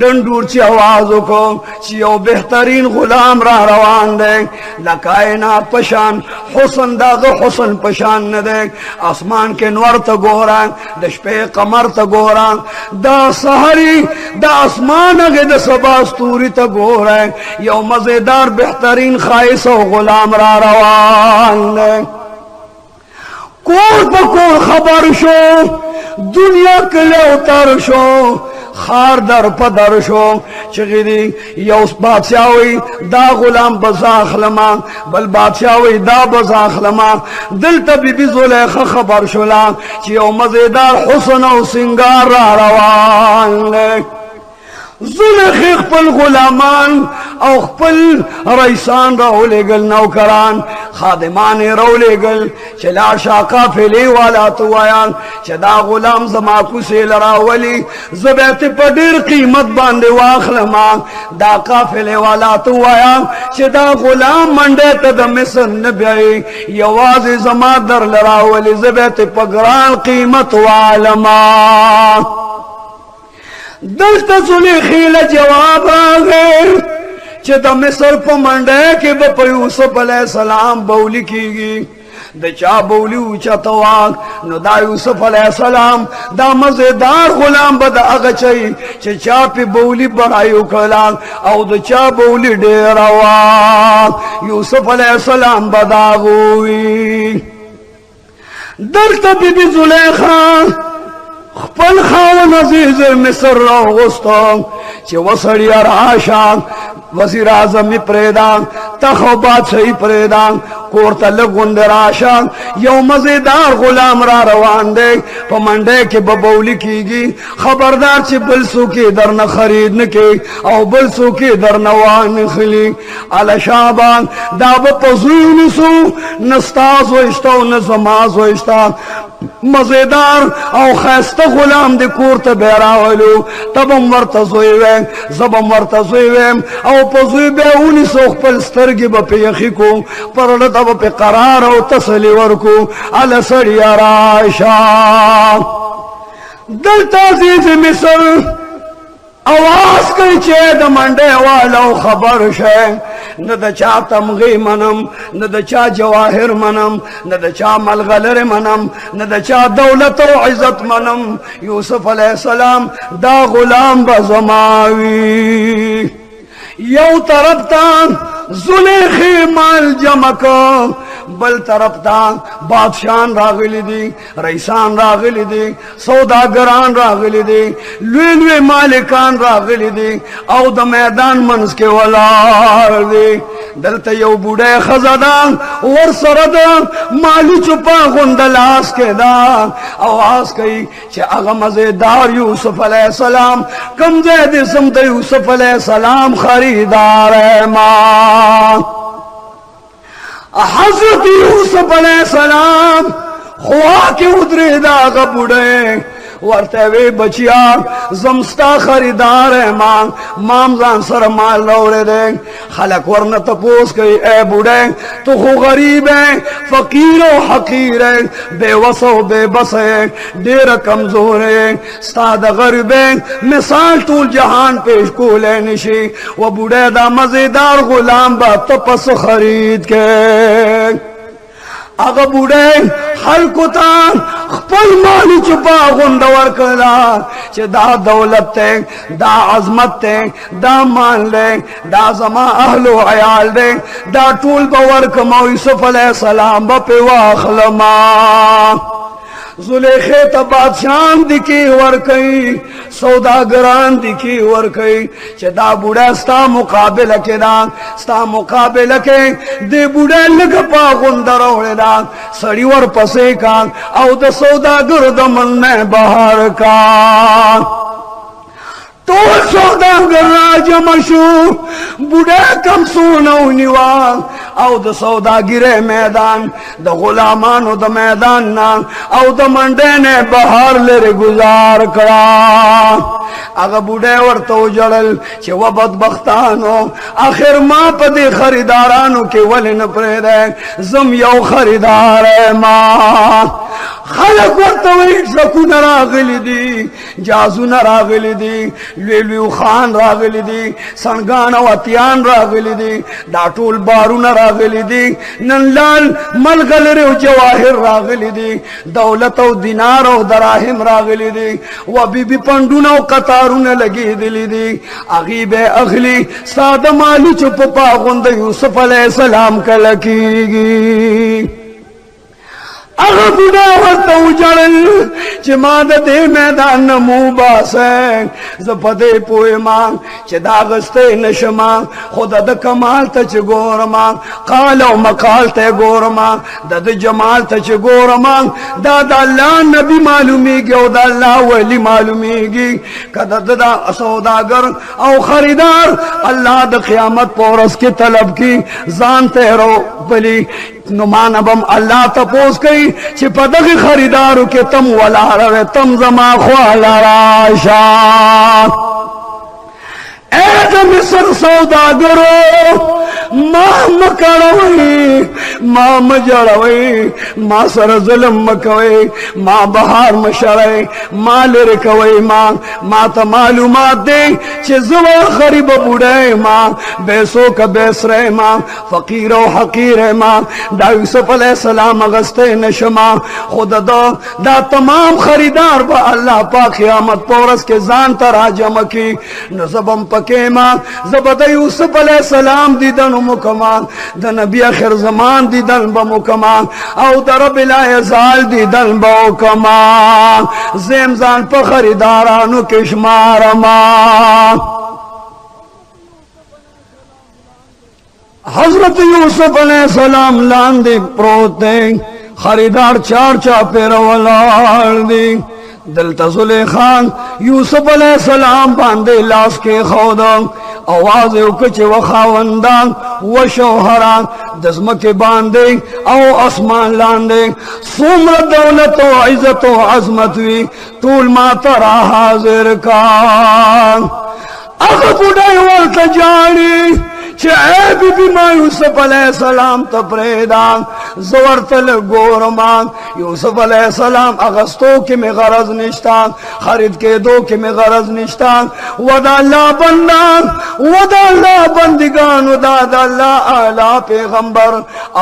Speaker 1: ډنډور چې आवाज وکړو چې یو بهترین غلام را روان دی لکائنات پشان حسن داغه حسن پشان نه دی اسمان کې نور ته ګوران د شپې قمر ته ګوران دا سحری د اسمان هغه د سبا ستوري ته ګوران یو مزیدار بهترین خایس او غلام را روان دی کور په کور خبر شو دنیا کله اتر شو خار در پدر شو چغیری you بادشاہوی the Ghulam بزاخلما bill بادشاہوی the بزاخلما دلتا be be زلیخ خبر شولا چی یو مزیدار حسن و سنگار را روان لے زلیخی خپل غلامان او خپل رئیسان رو لگل نوکران خادمان رو لگل چلا شاقا فیلی والا تو آیان چه دا غلام زماکو سے لراولی زبیت پا دیر قیمت باندے واخلما دا قافلے والا تو آیان چه دا غلام منڈے تا دا مصر نبیئی یواز زما در لراولی زبیت پا گران قیمت والما دلتا زلیخی لجواب آگئے چه دا مصر پا منڈے کے با یوسف علیہ السلام بولی کیگی دا چا بولی اوچا تواق نو دا یوسف علیہ السلام دا مزیدار غلام با دا اغچائی چه چا پی بولی برائیو کلان او دا چا بولی دیر واق یوسف علیہ السلام با دا غوی دلتا بی بی زلیخان خپل خاون عزیز مصر را غستان چه وصری ارعاشان وزیر اعظمی پریدان تخو بادشاہی پریدان کورتا لگوند راشان یو مزیدار غلام را روان دے پا منڈے کے ببولی کیگی خبردار چه بلسو کی در نخرید نکی او بلسو کی در نوان نخلی علا شابان دابا پزوی نسو نستاز وشتا و نزماز وشتا مزیدار او خیست غلام دی کورتا بیراولو تبم ورتزوی ویم زبم ورتزوی ویم او پزوی بیونی سوخ پل سترگی با پیخی کو پرلتا با پی قرار او تسلی ورکو علا سڑی راشا دلتا عزیز مصر آواز کئی چه دا منڈے والا خبر شے نه د چا تمغې منم نه د چا جواهر منم نه د چا ملغلره منم نه د چا دولت او عزت منم یوسف علیہ السلام دا غلام بزماوی یو طرف تا زلیخی مال جمع کو بل طرف تا بادشاہان راغلی دی رئیسان راغلی دی سوداگران راغلی دی لوی لوی مالکان راغلی دی او د میدان منز کے ولار دی دلتا یو بوڑے خزدان ور سرد مالی چپا غندلاس کے دا آواز کئی چه اغا مزیدار یوسف علیہ السلام کم زید سمت یوسف علیہ السلام خریدار ایمان حضرت یوسف علیہ السلام خواہ کے ادرے داغا بڑے ورته وی بچیا زمستا خریدار مام مام ځان سره مال لوړې ده خلک ورنه تپوس کوي اے بوډه تو خو غریب ہے فقیر او حقیر ہے بے وس او بے بس ہے ډیر کمزور ہے ستا د غریب مثال ټول جهان پیش کولې نشي و بوډه دا مزیدار غلام با تپس خرید کے اگا بوڑے خلقو تا خپل مالی چپا غند ورکلا چه دا دولت تے دا عظمت تے دا مان لے دا زما اہل و عیال دے دا طول باورکم یوسف علیہ السلام با پی واخلما زلیخے تا بادشاہان دکی ورکی سوداگران دکی ورکی چه دا بوڑا ستا مقابل کے دا ستا مقابل کے دے بوڑا لگا پا غندر اوڑے دا سڑی ور پسے کان او دا سوداگر دا من بہار کان طول سوداگر راجم شو بوڑا کم سونو نیوان او د سوداګر میدان د غلامانو د میدان نا او د منډه نه بهار لري گزار کړه هغه بوډه ورته وجړل چې و بدبختانو اخر ما په دې خریدارانو کې ولې نه پرېده زم یو خریدار ما خلق ورته وی سکون راغلی دی جازون راغلی دی لوی خان راغلی دی سنگان او اتیان راغلی دی دا ټول بارون راغلی دی نن لال ملغلر او جواهر راغلی دی دولت او دینار او دراهم راغلی دی و بی بی پندون او قطارون لگی دلی دی اغیب اغلی ساده مالی چپ پاغند یوسف علیہ السلام کلکیگی اگر بوڑا ورطا اجڑل چه ما دا دے میدان نمو باسن زپدے پوئے ماں چه دا غستے نشما خدا دا کمال تا چه گورما قال و مقال تا گورما دا دا جمال تا چه گورما دا دا اللہ نبی معلومی گی او دا اللہ ولی معلومی گی کدا دا سوداگر او خریدار اللہ دا قیامت پورس کی طلب کی زان تیرو بلی نمانبم اللہ تپوس کئی چی پدغی خریدارو کے تم ولا روے تم زما خوالا راشا اے دا مصر سوداگرو ما مکڑوئی ما مجڑوئی ما سر ظلم مکوئی ما بہار مشرئی ما لرکوئی ما تا معلومات دے چی زوا خریب بوڑے ما بیسو کا بیسرے ما فقیر و حقیر ما دا یوسف علیہ السلام اغسطے نشما خود دا تمام خریدار با اللہ پاک قیامت پورس کے زان تراجم کی نزبم پکے ما زبد یوسف علیہ السلام دیدن مکمان دا نبی آخر زمان دیدن بمکمان او دا رب لا یزال دیدن بمکمان زمزان پا خریدارانو کشمار ما حضرت یوسف علیہ السلام لاندی پروتے خریدار چار چاپیر ولار دی دلتا زلیخان یوسف علیہ السلام باندے لاس کے خودم آواز اوکچ و خاوندان و شوہران دزمک باندے او اسمان لاندے سومر دولت و عزت و عظمت وی طول ما ترا حاضر کان اگر بڑے والتا جاری चाहे बीबी मां यूसुफ अलैहिस्सलाम तो प्रेदान जवरतल गोरमान यूसुफ अलैहिस्सलाम अगस्तों के में गरज निश्तान खरीद के दो के में गरज निश्तान वदा अल्लाह बंदान वदा अल्लाह बंदिगान वदा अल्लाह आला पैगंबर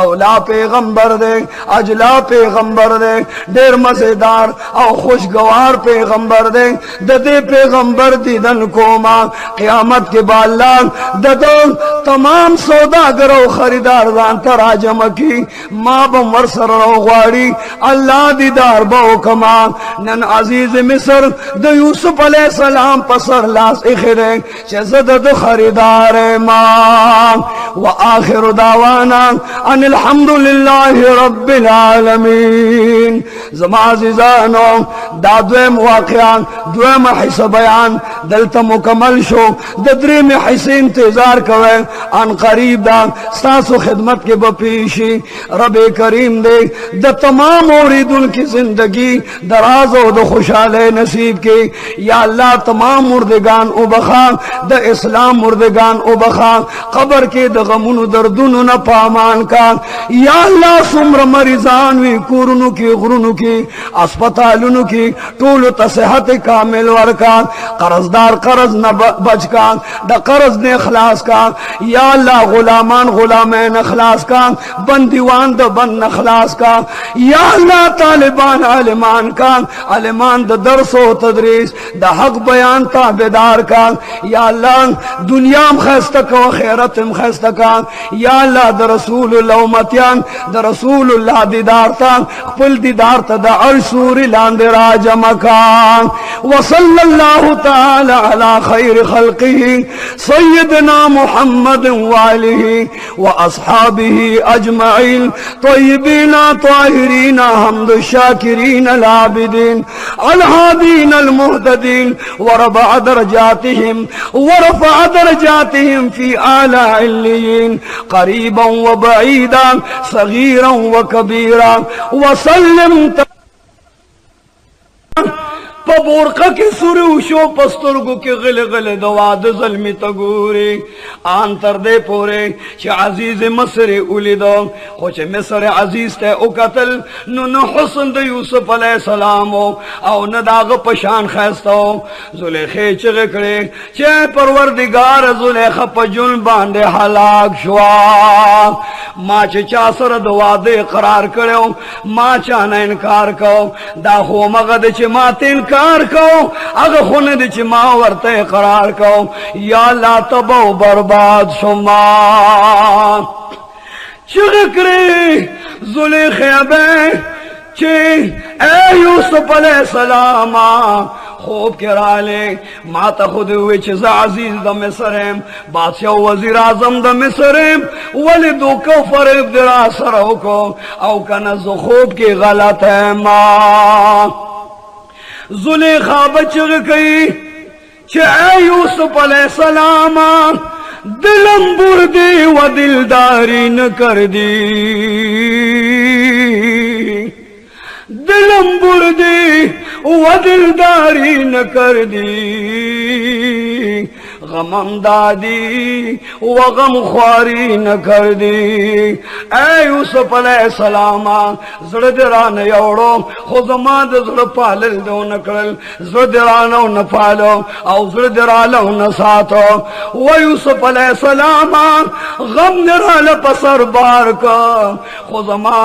Speaker 1: औला पैगंबर दे अजला पैगंबर दे ढेर मजेदार और खुशगवार पैगंबर दे ददे पैगंबर दीदन को मां क़यामत के बाला ददो तमाम सौदागरों खरीदार जानता राजम की मां बमर सरो ग्वाड़ी अल्लाह दीदार बो कमा नन अजीज मिस्र द यूसुफ अलैहिस्सलाम पसर लास इखरे चजद द खरीदार मां व आखिर दावाना अनिल हम्दुलिल्लाहि रब्बिल आलमीन। ज़माज़िज़ानो दाद्वेम वाक़यान द्वेम हिस्सा बयान दलता मुकम्मल शो ददरी में हिस्से इंतजार कवे अन करीब दा सासो खिदमत के बपीशी रबे करीम दे द तमाम औरीदुन की जिंदगी दराज और द खुशहाले नसीब के या अल्लाह तमाम मुर्दगान उबखा द इस्लाम मुर्दगान उबखा कब्र के द गमुन दर्दुन न पामान का या अल्लाह सुम्र मरीजान वी कुरनु की गुरनु की अस्पतालुनु की टूल तसेहत कामिल वर्का कर्जदार कर्ज न बच का द कर्ज ने खलास का या अल्लाह गुलामान गुलामैन अखलास का बंदीवान द बन अखलास का या अल्लाह तालिबान आलिमान का आलिमान द दरसो तदरीस द हक बयान ताबेदार का या अल्लाह दुनिया में खैस्त का खैरत में खैस्त का या अल्लाह द रसूल लौमतियान द रसूल दीदार ता पुल दीदार ता द अर्सूरी लांदे राज मकान व सल्लल्लाहु ताला अला खैर खल्क़िही सय्यदना मुहम्मद वालिही व अस्हाबिही अजमईन तय्यबीना ताहिरीन हम्द शाकिरीन लाबिदीन अलहादीन अलमुहतदीन वरफ़अ दरजातिहिम फी आला इल्लियीन क़रीबन व बईदन सगीरन व कबीरा वसल्लम पबोरका के सुर उशो पस्तुर्गु के गले गले दवाद जलमी तगूरे आंतर दे पोरे चे अजीज मसरे उलिदो खोचे मिसर अजीज ते उकतल नुन हुस्न द यूसुफ अलैहिस्सलाम औ नदाग पशान खैस्तो जुलेखे चगकड़े चे परवरदिगार जुलेखा पजुन बांधे हलाक शुआ माँ चे चासर दवादे करार करो माँ चाना इनकार को दाहो मगद चे माते इनकार को अगर होने दे चे माँ वर्ते करार को या ला तबो बर्बाद शुमा चगकरे जुलेखे अबे चे ए यूसुफ अलैहिस्सलाम खूब किराले माता खुद हुए चीज़ अजीज द मिस्रम बादशाह वजीर आजम द मिस्रम वली दो को फरेब दरा सरो को औ कना जो खूब की गलत है माँ जुलेखा बचग गई चे यूसुफ अलैहिस्सलाम दिलम बुर्दी व दिलदारी न कर दी दिलम बुर्दी व दिलदारी न कर दी गमम दादी व गम ख्वारी न कर दी ए यूसुफ अलैहिस्सलाम जड़दरा न योड़ो खुदमा जड़ पालल दो न करल जड़दरा न पालो औ जड़दरा न साथो व यूसुफ अलैहिस्सलाम गम नराल पसर बार का खुदमा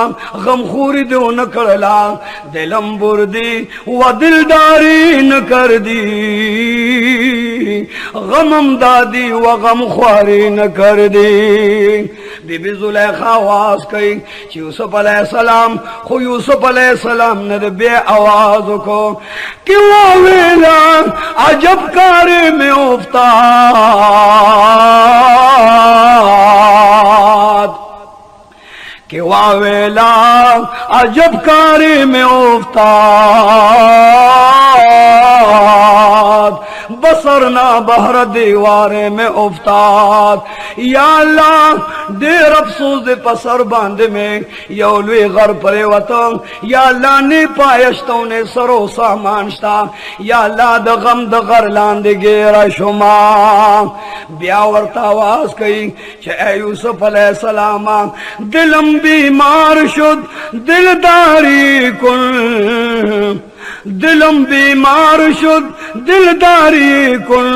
Speaker 1: गम खूरी दो न करला दिलम बुर्दी व दिलदारी न कर दी गमम दादी व गम ख्वारी न कर दी। बीबी जुलेखा आवाज कही यूसुफ अलैहिस्सलाम खो यूसुफ अलैहिस्सलाम ने बे आवाज को क्यों वेला अजब कार्य में उफ्ताद क्यों वेला अजब कार्य में उफ्ताद बसरना बहर दीवारे में उफ्ताद। या अल्लाह देर अफसोस दे पसर बांध में यौलवे घर परे वतन या अल्लाह ने पायश्तों ने सरो सामानश्ता या अल्लाह द गम द घर लांद गेरा शुमा ब्यावर्त आवाज कही चे यूसुफ अलैहिस्सलाम दिलम बीमार शुद दिलदारी कुल दिलम बीमार शुद दिलदारी कुल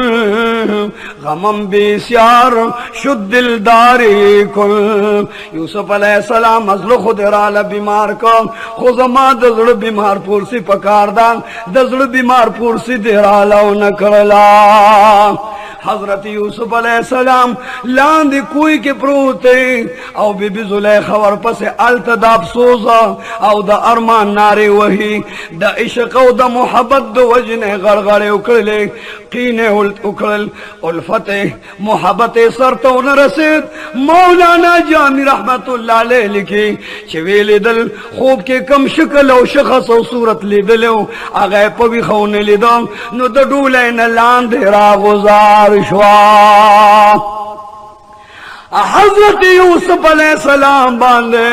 Speaker 1: गमम बेस्यार शुद दिलदारी कुल। यूसुफ अलैहिस्सलाम अज़ल खुद राल बीमार को खुजमा दजड़ बीमार पुरसी पकारदान दजड़ बीमार पुरसी देराला न करला। हजरत यूसुफ अलैहिस्सलाम लांद कोई के प्रोते औ बीबी जुलेखा वर पसे अलतद अफसोसा औ द अरमान नारे वही द इश्क औ द मोहब्बत द वजने गड़गड़े उकड़ले कीने उकड़ल उल्फते मोहब्बत सरतो न रसीद। मौलाना जामी रहमतुल्लाह अलैह लिखी चवेले दल खूब के कम शक्ल औ शखस औ सूरत लिदलो आगे पवी खौने लिदो नो द डूले न लांद रा गुजार हजरत यूसुफ अलैहिस्सलाम बांधे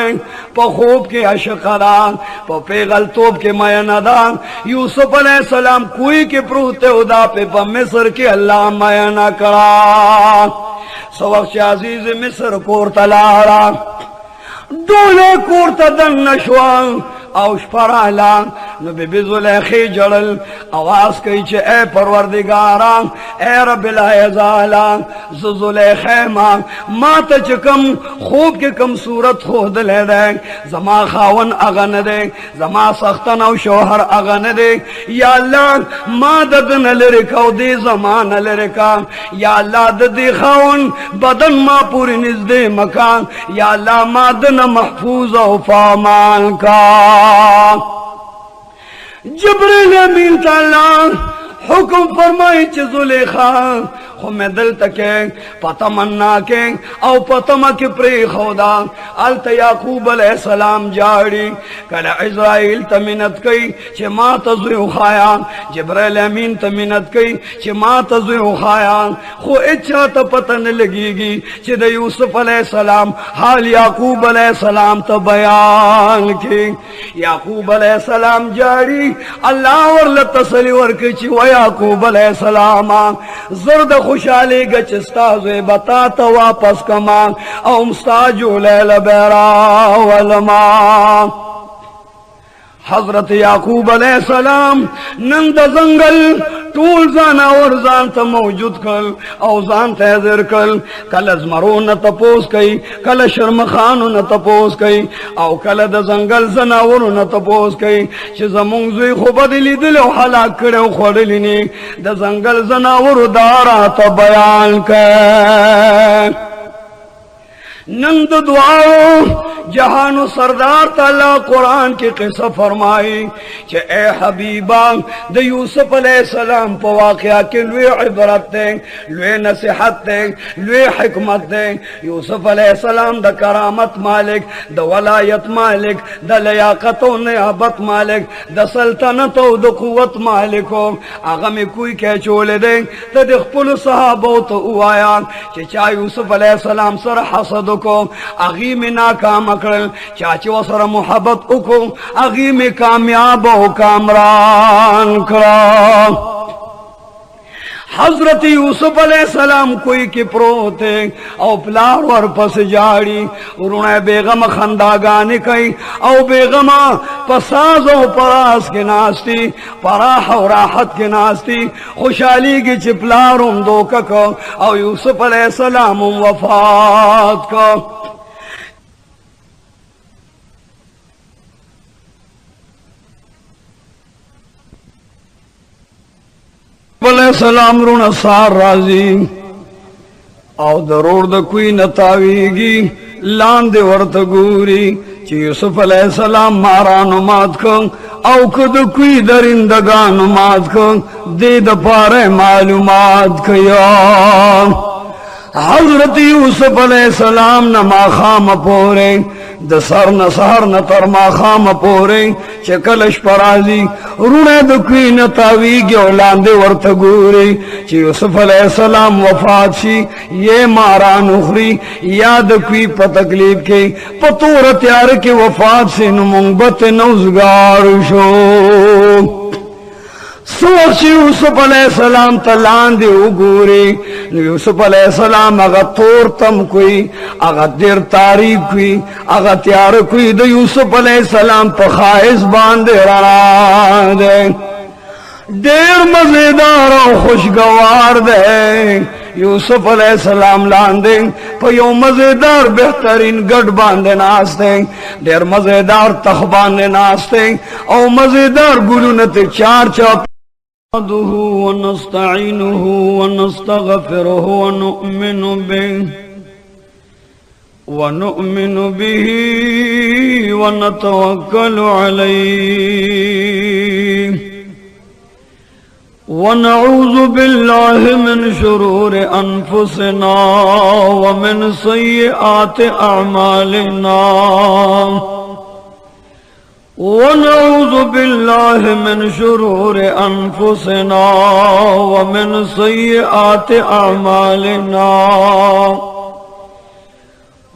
Speaker 1: पखूब के अशकरान पेगल तोब के मयनादान यूसुफ अलैहिस्सलाम कोई के प्रूते उदा पे मिस्र के अल्लाह मयना करा सवक्ष अजीज मिस्र कोर तलारा डोले कोर तदन नशवान औश पराला न बीबी जुलेखी जड़ल आवाज कही चे ए परवरदिगारा ए रब्बिल आज़ा जुलेखे मां मात चकम खूब के कम सूरत खोद ले दे जमा खावन अगन दे जमा सख्तन औ शोहर अगन दे या अल्लाह मादद न लरिका दे जमान लरिका या अल्लाह दे खावन बदन मा पूरी निजदे मकान या अल्लाह मादन महफूज औ फामान का। जिब्रील अमीन ताला हुक्म फरमाई च जुलेखा मैं दिल तके पतमन्ना के औ पतम के प्रे खोदा अलत याकूब अलैहिस्सलाम जाड़ी कल इज़राइल तमिनत कई चे मां तज़ु खाया जिब्रील अमीन तमिनत कई चे मां तज़ु खाया खो इच्छा तो पतन लगेगी चे द यूसुफ अलैहिस्सलाम हाल याकूब अलैहिस्सलाम तो बयान के याकूब अलैहिस्सलाम जाड़ी अल्लाह और ल तसली वर के चे व याकूब अलैहिस्सलाम जर्द खुशाली गचस्ता वे बता तो वापस कमा औमस्ताजो लैल बेरा वलमा। हजरत याकूब अलैहिस्सलाम नंद जंगल टूल जाना और जान त मौजूद कल औ जान तहजर कल कल अजमरो न तपोस कई कल शर्म खानो न तपोस कई औ कल द जंगल जनावर न तपोस कई च जमुंग जुई खो बदली दिल हलाक करे खोडलिनी द जंगल जनावर दारा त बयान कर नंद दुआओ जहानो सरदार ताला कुरान के किस्सा फरमाई कि ए हबीबा द यूसुफ अलैहिस्सलाम पर वाक़या के लिए इबरत दे लिए नसीहत दे लिए हिकमत दे। यूसुफ अलैहिस्सलाम द करामत मालिक द वलायत मालिक द लियाकत व नियाबत मालिक द सल्तनत व द कुव्वत मालिक हो आगा में कोई कह चोले दे तो दिखपुल सहाबो तो उआया कि चा यूसुफ अलैहिस्सलाम सर हसद को अगी में नाकाम अकड़ल चाचे वसर मोहब्बत उको अगी में कामयाब हो कामरान करा। हजरत यूसुफ अलैहिस्सलाम कोई के प्रोते औ प्लार वर पस जाड़ी उन्होंने बेगम खंदागाने कई औ बेगमा पसाज और परास के नास्ती पराह और राहत के नास्ती खुशहाली की चिपलार दो को और यूसुफ अलैहिस्सलाम वफात को। सलाम रुण सार राजी औ दरोड़ द कोई नतावीगी लांदे वर्त गूरी ची यूसुफ अलैहिस्सलाम मारा नुमाद को औ खुद कोई दरिंदगा नुमाद को दे द पारे मालूमात कया। हजरत यूसुफ अलैहिस्सलाम नमा खाम पोरे د سر نه سهار نه تر ماښامه پورې چې کله شپه راځي وروڼه د کوی نه تاویږي او لاندې ورته ګوري چې یوسف علیه السلام وفات شي یې ماران اخري یا د کوی په تکلیف کې په توره تیاره کې وفات شي نو موږ به ترې نوزګار شو سوچ یوسف علیہ السلام تلان دی وګوري یوسف علیہ السلام هغه تور تم کوي هغه ډیر تاریخ کوي هغه تیار کوي د یوسف علیہ السلام په خایس باندې رڼا ده ډیر مزیدار او خوشگوار ده یوسف علیہ السلام لاندې په یو مزیدار بهترین ګډ باندې ناشته ډیر مزیدار تخ باندې ناشته او مزیدار ګلونه ته چار چا نحمده ونستعينه ونستغفره ونؤمن به ونتوكل عليه ونعوذ بالله من شرور أنفسنا ومن سيئات أعمالنا ونعوذ بالله من شرور أنفسنا ومن سيئات أعمالنا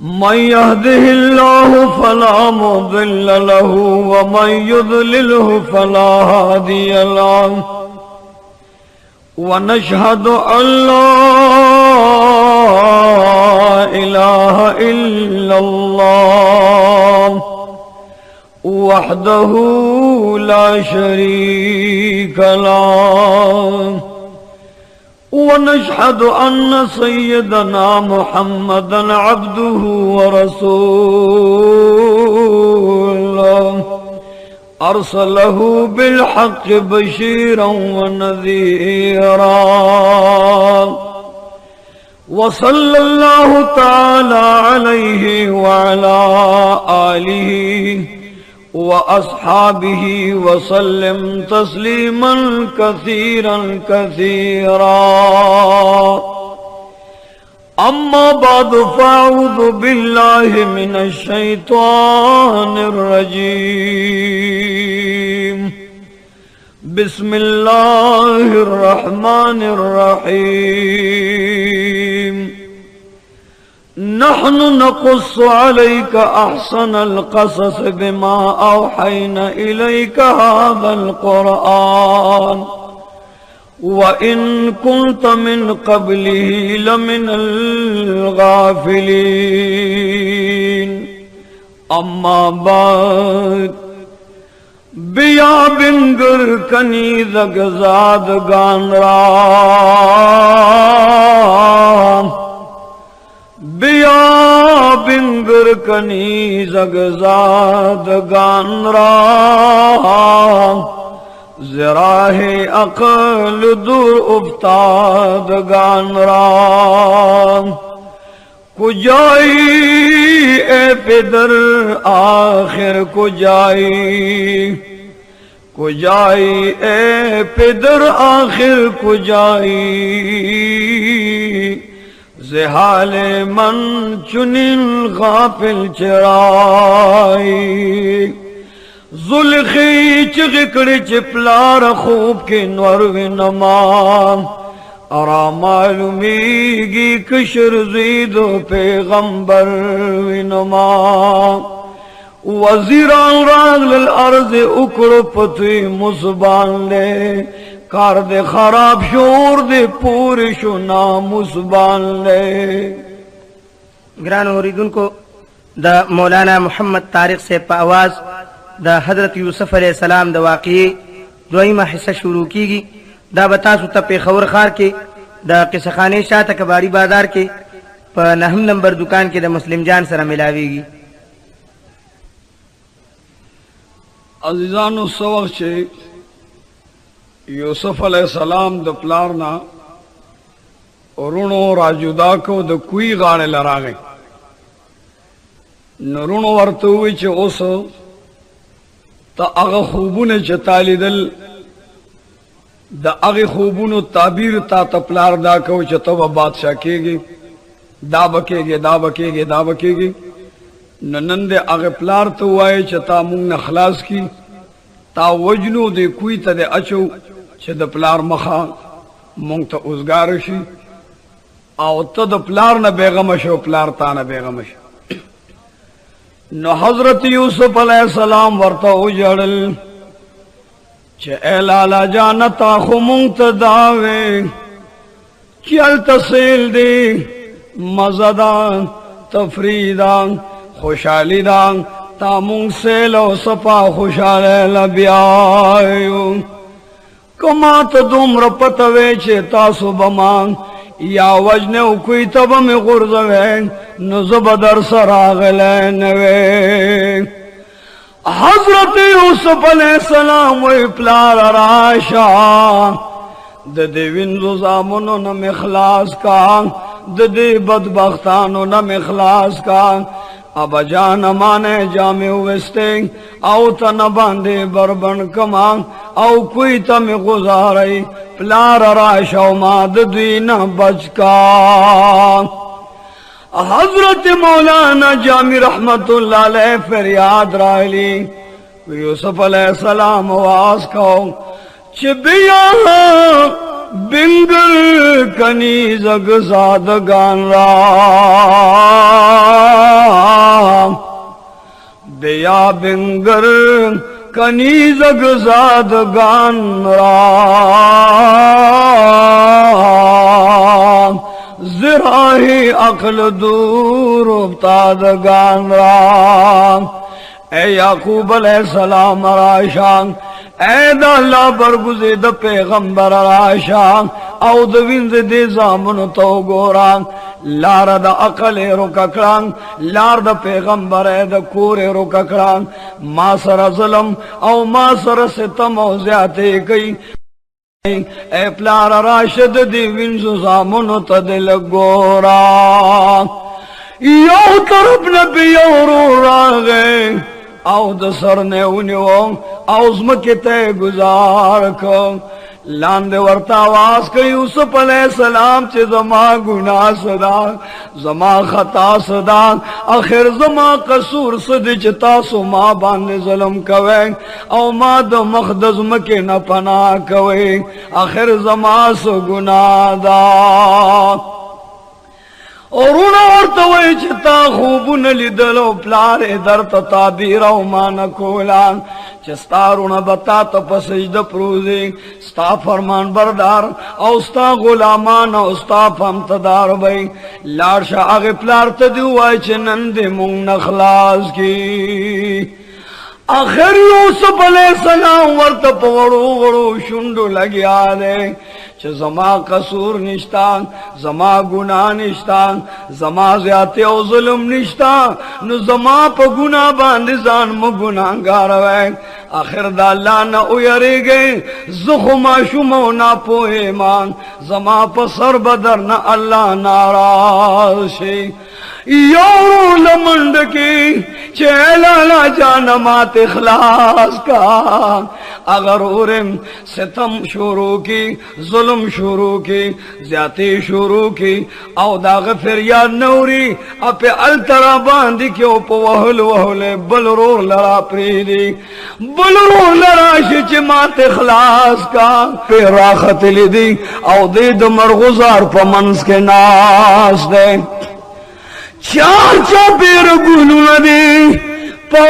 Speaker 1: من يهده الله فلا مضل له ومن يضلله فلا هادي له ونشهد أن لا إله إلا الله وحده لا شريك له ونشهد أن سيدنا محمدا عبده ورسوله أرسله بالحق بشيرا ونذيرا وصلى الله تعالى عليه وعلى آله وأصحابه وسلم تسليما كثيرا كثيرا أما بعد فأعوذ بالله من الشيطان الرجيم بسم الله الرحمن الرحيم نحن نقص عليك أحسن القصص بما أوحينا إليك هذا القرآن وإن كنت من قبله لمن الغافلين أما بعد بیا بنگر کنی زگزادگان را بیا بنگر کنی زگزادگان را زراہ عقل دور افتادگان را کجائی اے پدر آخر کجائی کجائی اے پدر آخر کجائی زحال من چنین غافل چرائی زلخی چغکڑ چپلار خوب کے نور نما ارا معلومیگی کشر زید و پیغمبر ونما وزیران راغ للارض اکڑ پتوی مصبان لے کار دے خراب شور دے پوری شنا مصبان لے
Speaker 2: گران اوریدن کو دا مولانا محمد طارق سے پا آواز دا حضرت یوسف علیہ السلام دا واقعی دوئیمہ حصہ شروع کی گی دا بتاسو تا پیخور خار کے دا قصہ خانے شاہ تا کباری بازار کے پا نہم نمبر دکان کے دا مسلم جان سره ملاوی گی
Speaker 1: عزیزانو سوق چھے یوسف علیہ السلام د پلارنا ورونو راجودا کو د کوی غاړه لراغه نورونو ورته وی چې اوس ته هغه خوبونه چې تالیدل د هغه خوبونو تعبیر تا پلار دا کو چې ته بادشاہ کېږي دا بکېږي دا بکېږي دا بکېږي نن دې هغه پلار ته وایي چې تا مونږ نه خلاص کی تا وجنو دې کوی ته دې اچو چې د پلار مخه مونږ ته اوسګار شي او ته د پلار نه بیغم شو پلار تا نه بیغم شو نو حضرت یوسف علیہ السلام ورته وجړل چې اے لالا جانتا خو مونږ ته داوي چل تسیل دی مزدان تفریدان خوشحالی دان تا مونږ سیل او صفا خوشاله لبیایو کما ته دومره پته وی چې تاسو بمان یا وجنه او کوئی تب می غرزوین نو زبدر سراغله نوی حضرت یوسف علیہ السلام وی پلار راشا د دې وینځو زامنو نم اخلاص کا د دې بدبختانو نم اخلاص کا ابا جان مانے جامع وستے او تن باندې بربن کما او کوئی تم گزارئی پلار راشو ما د دوی نه بچ کا حضرت مولانا جامی رحمت اللہ علیہ فریاد رائلی یوسف علیہ السلام واس کو چبیا بنگل کنی زگ زادگان را بیا بنگر کنی زگ زادگان را زراہی عقل دور ابتادگان را اے یعقوب علیہ السلام راشان اے دا اللہ برگزید پیغمبر راشان او دا وینز دی زامن تو گوران لار دا عقل رککران لار دا پیغمبر دا کور رککران ما سر ظلم او ما سر ستم او زیادے گئی اے پلار راشد دی وینزو زامنو تا دل گورا یو طرف نبی رو راغے او د سر نے انیو او زمکتے گزار کو لاند ورتا آواز کہ یوسف علیہ السلام چے زما گناہ صدا زما خطا صدا آخر زما قصور صد چتا سو ما باندے ظلم کوئے او ما د مخدز مکے نہ پناہ کوئے آخر زما سو گناہ دا اورونا ورطوئی چتا خوبون لیدلو پلار در تعبیر او مانا کولان چستارونا بتا تا پسجد پروزی ستا فرمان بردار او ستا غلامان او ستا فمتدار بھئی لارشا آغی پلار تا دیوائی چه نند مونگ نخلاص کی آخر یوسف علیہ السلام ورطا پوڑو وڑو شندو لگی آدے چه زما قصور نشتان زما گناہ نشتان زما زیادتی او ظلم نشتان نو زما پا گناہ باندزان مو گناہ گاروے آخر دا اللہ نا اویرے گئے زخما شمو نا پو ایمان زما پا سر بدر نا اللہ ناراض شی یورو لمند کی چیلالا جانمات اخلاص کا اگر اورم ستم شروع کی ظلم شروع کی زیادتی شروع کی او دا غفر یاد نوری اپی الترا باندی کیو پا وحل وحل بل رو لرا پریدی بل رو لرا شچ مات اخلاص کا پی راخت لی دی او دید مرغزار پا منس کے ناس دے چار چاپیر گلو ندی پا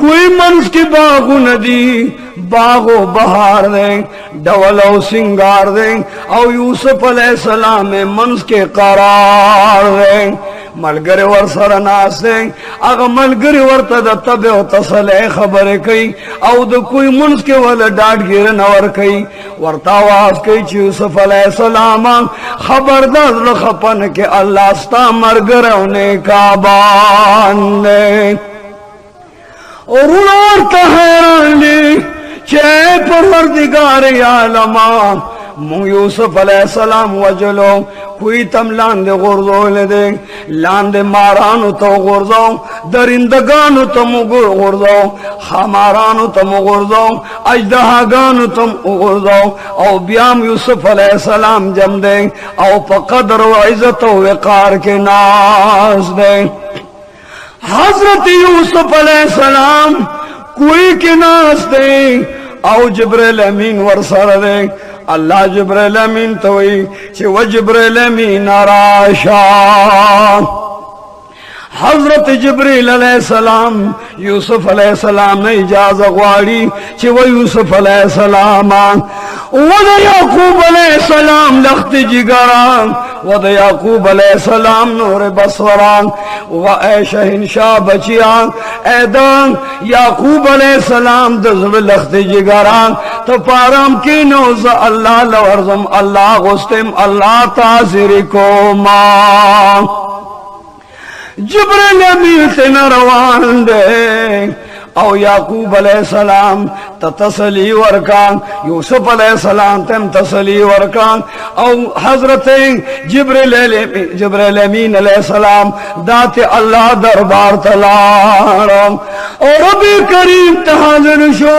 Speaker 1: کوئی منس کی باغو ندی باغو بہار دیں ڈول او سنگار دیں او یوسف علیہ السلام منس کے قرار دیں ملگری ور سرناس دیں اگا ملگری ور تا طبع و تصلح خبر کئی او دا کوئی منس کے والا ڈاٹ گیر نور کئی ورطاواز کئی چی یوسف علیہ السلام خبردار لخپن کے اللہ ستا مرگر انہیں کعبان دیں اور انہارتا حیران لی چے پروردگار عالمان مو یوسف علیہ السلام وجلو کوئی تم لاندے غرزو لدے لاندے مارانو تو غرزو درندگانو تم غرزو خمارانو تم غرزو اجدہاگانو تم غرزو او بیام یوسف علیہ السلام جم دے او پا قدر و عزت و وقار کے ناز دے हजरत यूसुफ अलैहिस्सलाम कोई के नास्ते او जिब्राइल अमीन वर्सर दे अल्लाह जिब्राइल अमीन तो व जिब्राइल अमीन राशा हजरत जिब्रील अलैहिस्सलाम यूसुफ अलैहिस्सलाम ने इजाजत गवाड़ी कि वो यूसुफ अलैहिस्सलाम वद याकूब अलैहिस्सलाम लख्त जिगरा वद याकूब अलैहिस्सलाम नूर बसरा व ए शहंशाह बचिया ऐदान याकूब अलैहिस्सलाम दज़ लख्त जिगरा तो पारम की नौज अल्लाह लवर्जम अल्लाह गुस्तिम अल्लाह ताज़िर को मा जिब्रील अमीन से न रवान दे औ याकूब अलैहिस्सलाम तसली वरकान यूसुफ अलैहिस्सलाम तम तसली वरकान औ हजरत जिब्रील अमीन अलैहिस्सलाम दाते अल्लाह दरबार तलारम और रब्बी करीम तहाज़िर शो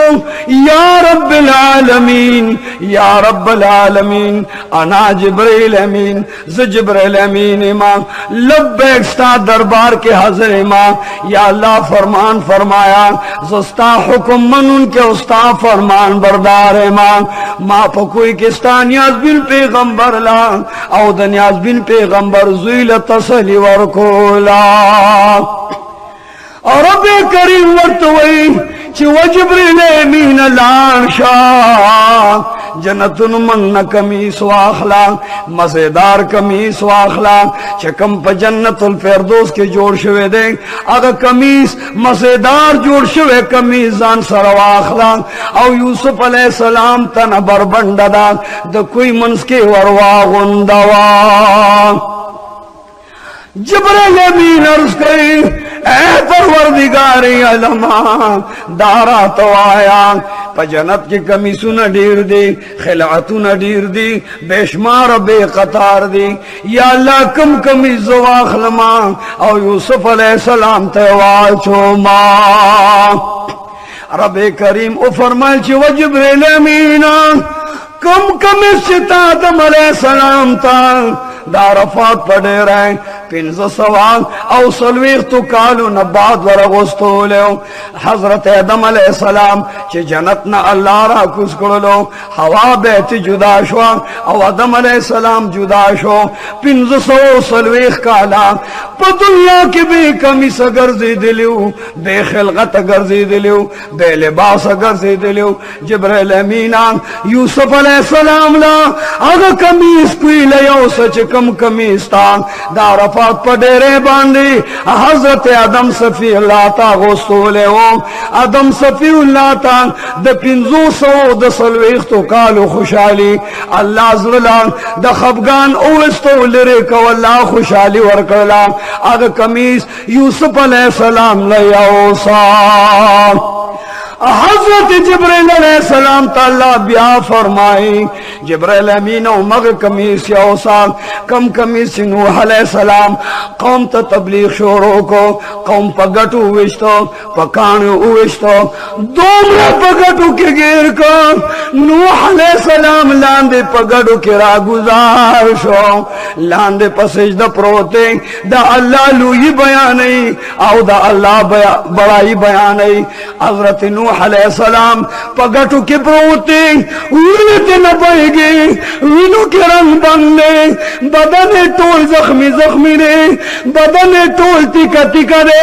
Speaker 1: या रब्बिल आलमीन या रब्बिल आलमीन अना जिब्रील अमीन जिब्रील अमीन इमाम लब्बैक सा दरबार के हाजिर इमाम या अल्लाह फरमान फरमाया जस्ता हुक्म मन उनके उस्ता फरमान बरदार इमाम माँ पकोई किस्तानियाज बिन पैगंबर ला औ दनियाज बिन पैगंबर जुइल तसली वरकोला और रब्बे करीम वक्त वही कि वो जिब्रील अमीन लाशा जन्नतुन मन कमीस वाखला मजेदार कमीस वाखला चकम प जन्नतुल फिरदौस के जोड़ शवे दे अगर कमीस मजेदार जोड़ शवे कमीस जान सर वाखला और यूसुफ अलैहिस्सलाम तन बरबंडदा द कोई मनस के वरवा गुंदवा जिब्रील अमीन अर्ज करी ऐ परवरदिगारे आलमा दारा तो आया प जन्नत की कमीसू न ढीर दी खिलातू न ढीर दी बेशुमार बेकतार दी या अल्लाह कम कमीज वाखलमा और यूसुफ अलैहिस्सलाम तवाचो मां रब्बे करीम ओ फरमाल छि व जिब्रील अमीन कम कमीज आदम अलैहिस्सलाम ता दारफात पड़े रहे पिंज सवाल औ सलवीख तो कालू न बाद वरगोस्तो ले हजरत आदम अलैहिस्सलाम चे जन्नत न अल्लाह रा कुछ करो हवा बेती जुदा शो औ आदम अलैहिस्सलाम जुदा शो पिंज सो सलवीख काला प दुनिया के भी कमी सगर जी दिलू बेखलगत गर्जी दिलू बे लिबास गर्जी दिलू जिब्रील अमीन यूसुफ अलैहिस्सलाम ला अगर कमीज कोई ले सच कम कमीज था दारफात पडेरे बांधी हजरत आदम सफी अल्लाह ता गोस्तोले हो आदम सफी अल्लाह ता द पिंजो सो द सलवीख तो कालो खुशाली अल्लाह जुला द खफगान ओस्तो लरे को अल्लाह खुशाली वरकला अग कमीज यूसुफ अलैहिस्सलाम लयाओ सा हजरत जिब्रील अलैहिस्सलाम ताला ब्या फरमाई जिब्रील अमीन मग कमीस यौसा कम कमीस नूह अलैहिस्सलाम कौम त तबलीग शोरो को कौम पगटू विश्तो पकाणु विश्तो दोमरा पगटू के गिर को नूह अलैहिस्सलाम लांदे पगटू के रा गुजार शो लांदे पसेजदा प्रोते दा अल्लाह लुई बयान औ दा अल्लाह बड़ाई बयान हजरत नूह अलैहिस्सलाम पगटू के प्रोते उलते न पाएंगे विनु के रंग बनने बदन टोल जख्मी जख्मी ने बदन टोल तिका तिका ने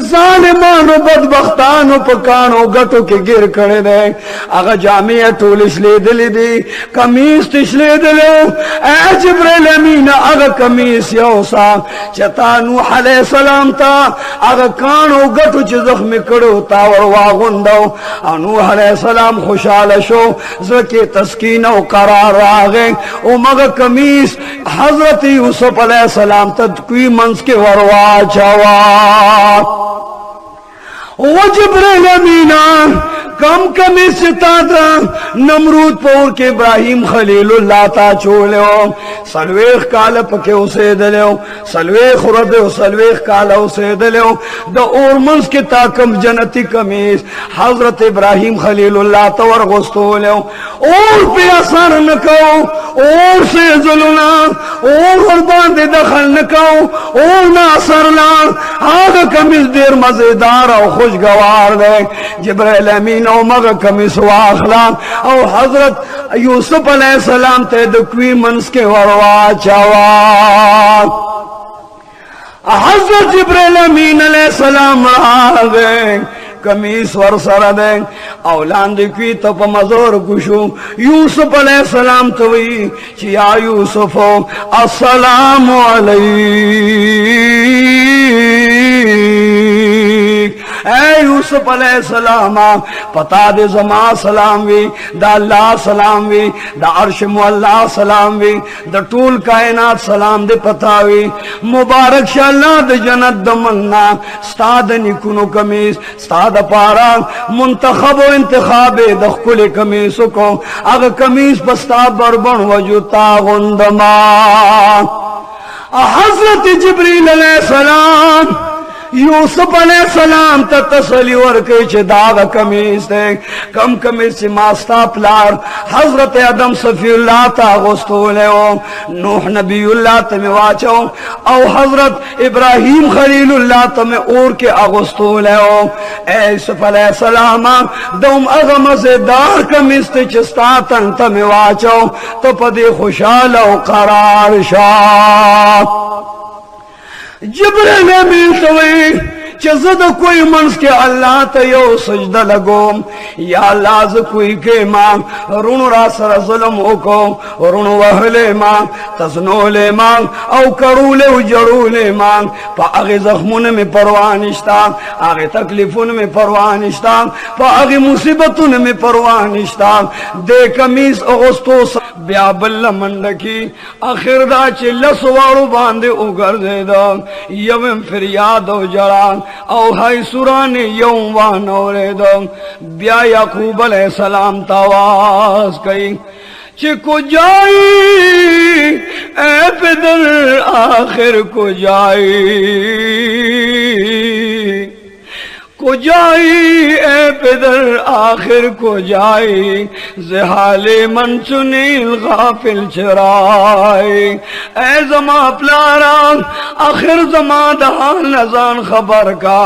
Speaker 1: जालिमानो बदबख्तानो पकानो गटो के गिर करे ने अगर जामिया टोल इसलिए दिली दी कमीज तिसले दिलो ऐ जिब्रील अमीन अगर कमीज योसा चता नूह अलैहिस्सलाम ता अगर कानो गटो च जख्मी करो तावर वागुंदो नूह अलैहिस्सलाम खुशाल शो जके तस्कीन और करार आगे ओ मगर कमीज हजरत यूसुफ अलैहिस्सलाम तक कोई मंस के वरवा छवा ओ जिब्रील अमीन कम कमी सिता नमरूद पोर के इब्राहिम खलीलुल्लाह ता चोलो सलवेख काल पके उसे दलो सलवेख रद सलवेख काल उसे दलो द और मंस के ताकम जनती कमीज हजरत इब्राहिम खलीलुल्लाह तवर गोस्तोलो और पे असर न कहो और से जुलना और बांधे दखल न कहो और ना असर ला आग कमीज देर मजेदार और खुशगवार दे जिब्राइल अमीन और मग कमीज वाखला और हजरत यूसुफ अलैहिस्सलाम ते दुक्वी मंस के वरवा चावा हजरत जिब्राइल अमीन अलैहिस्सलाम आ गए कमीस वर सर दे औलाद की तप मजोर कुशु यूसुफ अलैहिस्सलाम तो या यूसुफ अस्सलाम ऐ यूसुफ अलैहिस्सलाम पता दे जमा सलाम वी दा अल्लाह सलाम वी दा अर्श मुअल्ला सलाम वी दा टूल कायनात सलाम दे पता वी मुबारक शाला दे जन्नत दमन्ना स्ताद निकुनो कमीज स्ताद पारा मुंतखब इंतखाबे दखुल कमीज को अग कमीज पस्ता बरबन वजुता गुंदमा हजरत जिब्रील अलैहिस्सलाम यूसुफ अलैहिस्सलाम तसली वर के दाग कमीज दे कम कमीज से मास्ता प्लार हजरत आदम सफीउल्लाह ता गोस्तोले नूह नबीउल्लाह तमे वाचो औ हजरत इब्राहिम खलीलुल्लाह तमे और के अगोस्तोले ऐ यूसुफ अलैहिस्सलाम दम अग मजेदार कमीज ते चस्ता तन तमे वाचो तो पदे खुशाल और करार शाह जिब्रील अमीन तवे चजद कोई मनस के अल्लाह तयो सजदा लगो या लाज कोई के मांग रुण रासर जुल्म होको रुण वहले मांग तजनोले मांग औ करूले उजड़ूले मांग पा आगे जख्मुन में परवाह निश्ता आगे तकलीफुन में परवाह निश्ता पा आगे मुसीबतुन में परवाह निश्ता दे कमीज अगोस्तो ब्याबल्ला मंडकी आखिर दा चिल्लस वारू बांधे उगर दे दो यम फिर याद हो जड़ान औ हाय सुराने यौम वानोरे दो ब्या याकूब अलैहिस्सलाम तवास कई चिको जाई ए पिदर आखिर को जाई ए पिदर आखिर को जाई जहाले मन चुनील गाफिल चराई ए जमा प्लारा आखिर जमा दहान नजान खबर का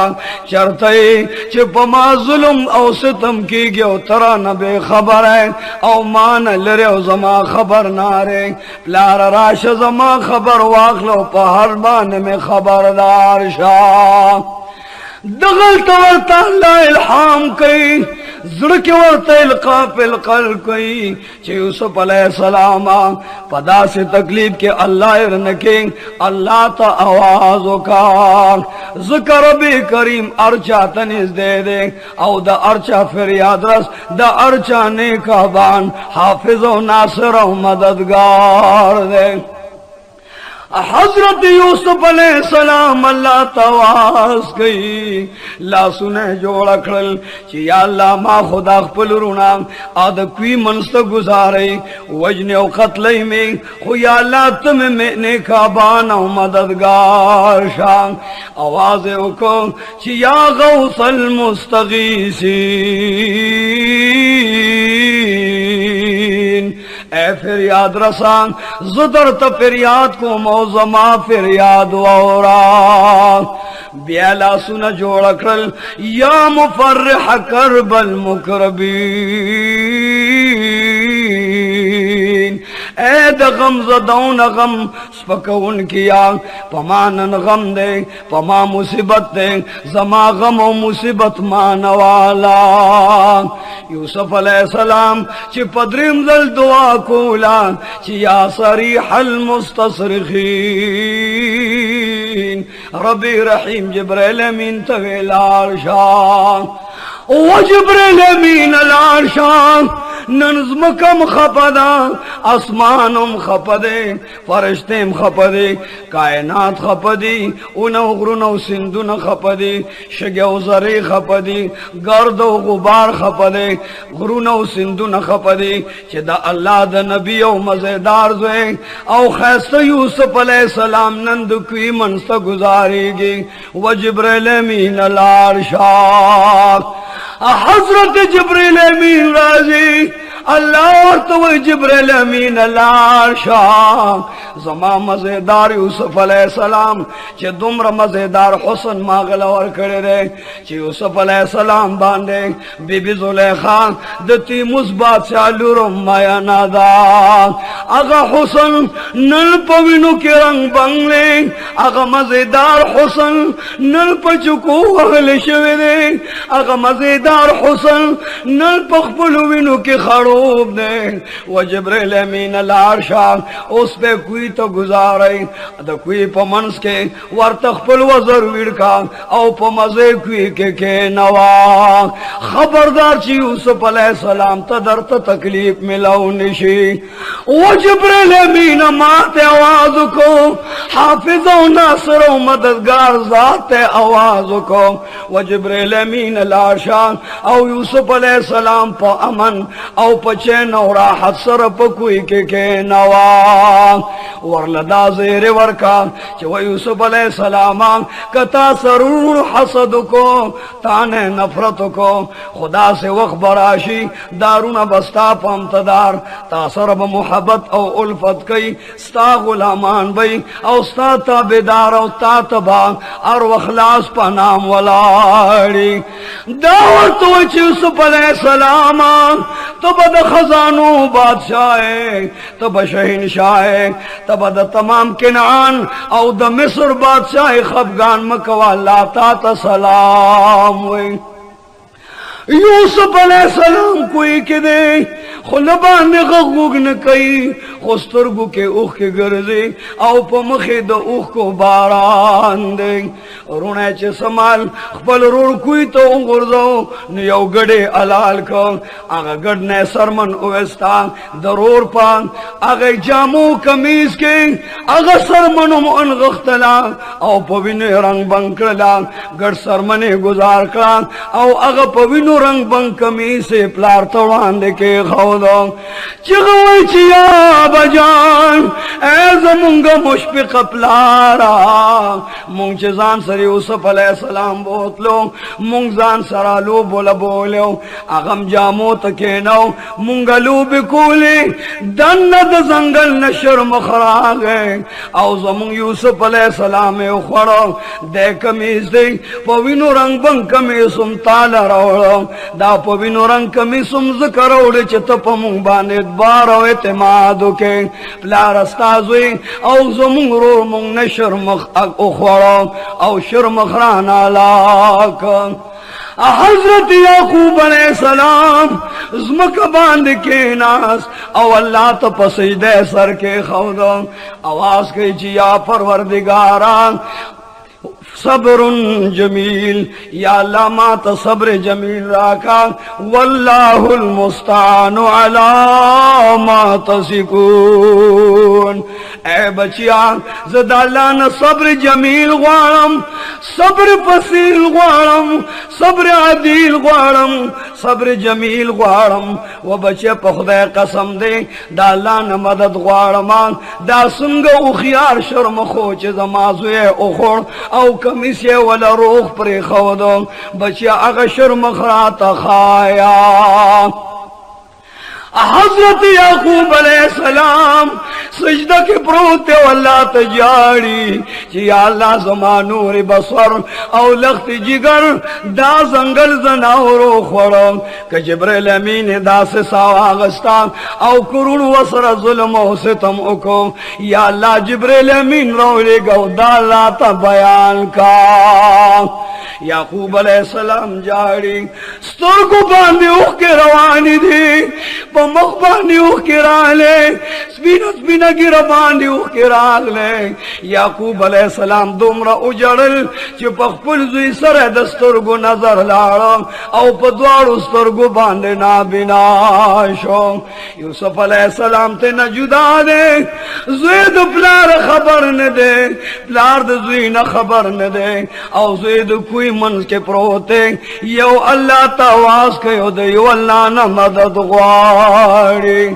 Speaker 1: चरते चिपमा जुल्म औ सितम की गयो तरा न बेखबर है औ मान लरे जमा खबर नारे प्लारा राश जमा खबर वाखलो पहर बान में खबरदार शाह दगल तवरता इल्हाम कई जुड़के वरता इल्काफिल कल कई चे यूसुफ अलैहिस्सलाम पदा से तकलीफ के अल्लाह रनके अल्लाह ता आवाज का ज़िक्र बे करीम अर्चा तनिस दे दे औ द अर्चा फिर याद रस द अर्चा ने का बान हाफिज व नासिर व मददगार दे हजरत यूसुफ अलैहिस्सलाम अल्लाह तवास गई ला सुने जोड़ खड़ल या अल्लाह मा खुदा खपल रुना आद क्वी मनस्त गुजारे वजने और कत्ल में खो या अल्लाह तुम मैंने का बाना मददगार शान आवाज को या गौसल मुस्तगीसीन ए फिर याद रसान जुदर तो फिर याद को मौजमा फिर याद वौरा ब्याला सुन जोड़ खल या मुफर्रिह करबल मुकरबीन ए द गम ज़दौन गम स्पकउन किया पमानन गम दे पमा मुसीबत दे जमा गम और मुसीबत मानवाला यूसुफ अलैहिस्सलाम ची पदरिम जल दुआ कोला ची या सरीहल मुस्तसरिखीन रबी रहीम जिब्राइल अमीन तवेलार शान ओ जिब्राइल अमीन लार शान ننزمکم خپدا اسمانم خپدے فرشتیم خپدے کائنات خپدی اونو غرونو سندون خپدی شگیو زری خپدی گرد و غبار خپدے غرونو سندون خپدی چه دا اللہ دا نبی او مزیدار زوے او خیست یوسف علیہ السلام نند کوئی منست گزاری گی و جبریل امین الارشاق حضرت جبریل امین راضی اللہ ورطو جبریل امین الارشاق زما مزیدار یوسف علیہ السلام چه دمر مزیدار حسن ماغلور کرده چه یوسف علیہ السلام بانده بی بی زلیخان دتی مصبات سالورم مایا نادا اگا حسن نل پوینو کی رنگ بنگلے اگا مزیدار حسن نل پچکو اغل شویدے اگا مزیدار حسن نل پخپلوینو کی خروب دے و جبریل امین الارشاق اس پہ کوئی تو گزارے دا کوئی پا منس کے ورتخپل وزر ویڑکا او پا مزے کوئی کے نوا خبردار چی یوسف علیہ السلام تا در تا تکلیف ملاو نشی و جبریل امین مات آواز کو حافظ و ناصر و مددگار ذات آواز کو و جبریل امین الارشاق او یوسف علیہ السلام پا امن او پا چین و راحت سر پا کوئی کے نوا ورلدا زیر ورکا چو یوسف علیہ السلام کتا سرور حسد کو تانے نفرت کو خدا سے وقت براشی دارون بستا پامتدار تا سرب محبت او الفت کئی ستا غلامان بئی او ستا تابدار او تا تبا ار وخلاص پا نام ولاری دعوت وچ یوسف علیہ السلام تو بد خزانو بادشاہ تو بشہنشاہ تب دا تمام کنعان او دا مصر بادشاہ خفگان مکوا اللہ تا سلام وی یوسف علیہ السلام کوئی کدے خلبان غغوگ نکئی خسترگو کے اوخ کے گرزے او پا مخی دا اوخ کو باران دے رونے چے سمال خپل رور کوئی تو غرزو نیو گڑے علال کا آگا گڑنے سرمن اوستا درور پان آگا جامو کمیز کے آگا سرمنم انغختلا او پوینو رنگ بنکلا گڑ سرمنے گزار کلا او آگا پوینو رنگ بنک کمیز سے پلار توان دے کے خودو چگوئی چیا بجان اے زمونگا مشفق پلارا مونگ چزان سر یوسف علیہ السلام بوتلو مونگ زان سرالو بولا بولو اغم جامو تکینو مونگا لو بکولی دند زنگل نشر مخراغے او زمونگ یوسف علیہ السلام اخوڑو دے کمیز دے پوینو رنگ بن کمیسم تالا روڑو دا پوینو رنگ کمیسم ذکر اوڑے چتا پا مونگ باند بارو اعتمادو کے پلار استازوی او زمونگ رو مونگ نشر مخ اخوڑو او شر مخرانا لاکا حضرت یعقوب علیہ السلام زمک باند کے ناس او اللہ تا پسجدے سر کے خودو آواز کی چیا پروردگاران صبر جمیل یا اللہ مات صبر جمیل راکا واللہ المستعان علی ما تصفون اے بچیان زد اللہ نا صبر جمیل غوارم صبر فصیل غوارم صبر عدیل غوارم صبر جمیل غوارم و بچے پا خدای قسم دے دا اللہ نا مدد غوارمان دا سنگا اخیار شرم خوچ زمازوے اخوڑ او کمیسے والا روح پر خودو بچیا اغشر مخرات خایا حضرت یعقوب علیہ السلام سجدہ کے پروتے واللہ تجاری چی اللہ زمانور بصر او لخت جگر دا زنگل زناورو خورم کہ جبریل امین دا سے ساواغستا او کرون وصر ظلم و ستم اکو یا اللہ جبریل امین رو لے گو دا اللہ تا بیان کا یعقوب علیہ السلام جاری ستر کو باندے اوہ کے روانی دی په مخ باندې اوښکې راغلې سپینه سپینه ږیره باندې اوښکې راغلې یعقوب علیه السلام دومره وجړل چې په خپل زوی سره د سترګو نظر لاړ او په دواړو سترګو باندې نابینا شو یوسف علیه السلام ته نه جدا دی زوی د پلار خبر نه دی پلار د زوی نه خبر نه دی او زوی د کوی منځ کې پروت دی یو الله ته آواز کوي د یو الله نه مدد غواړي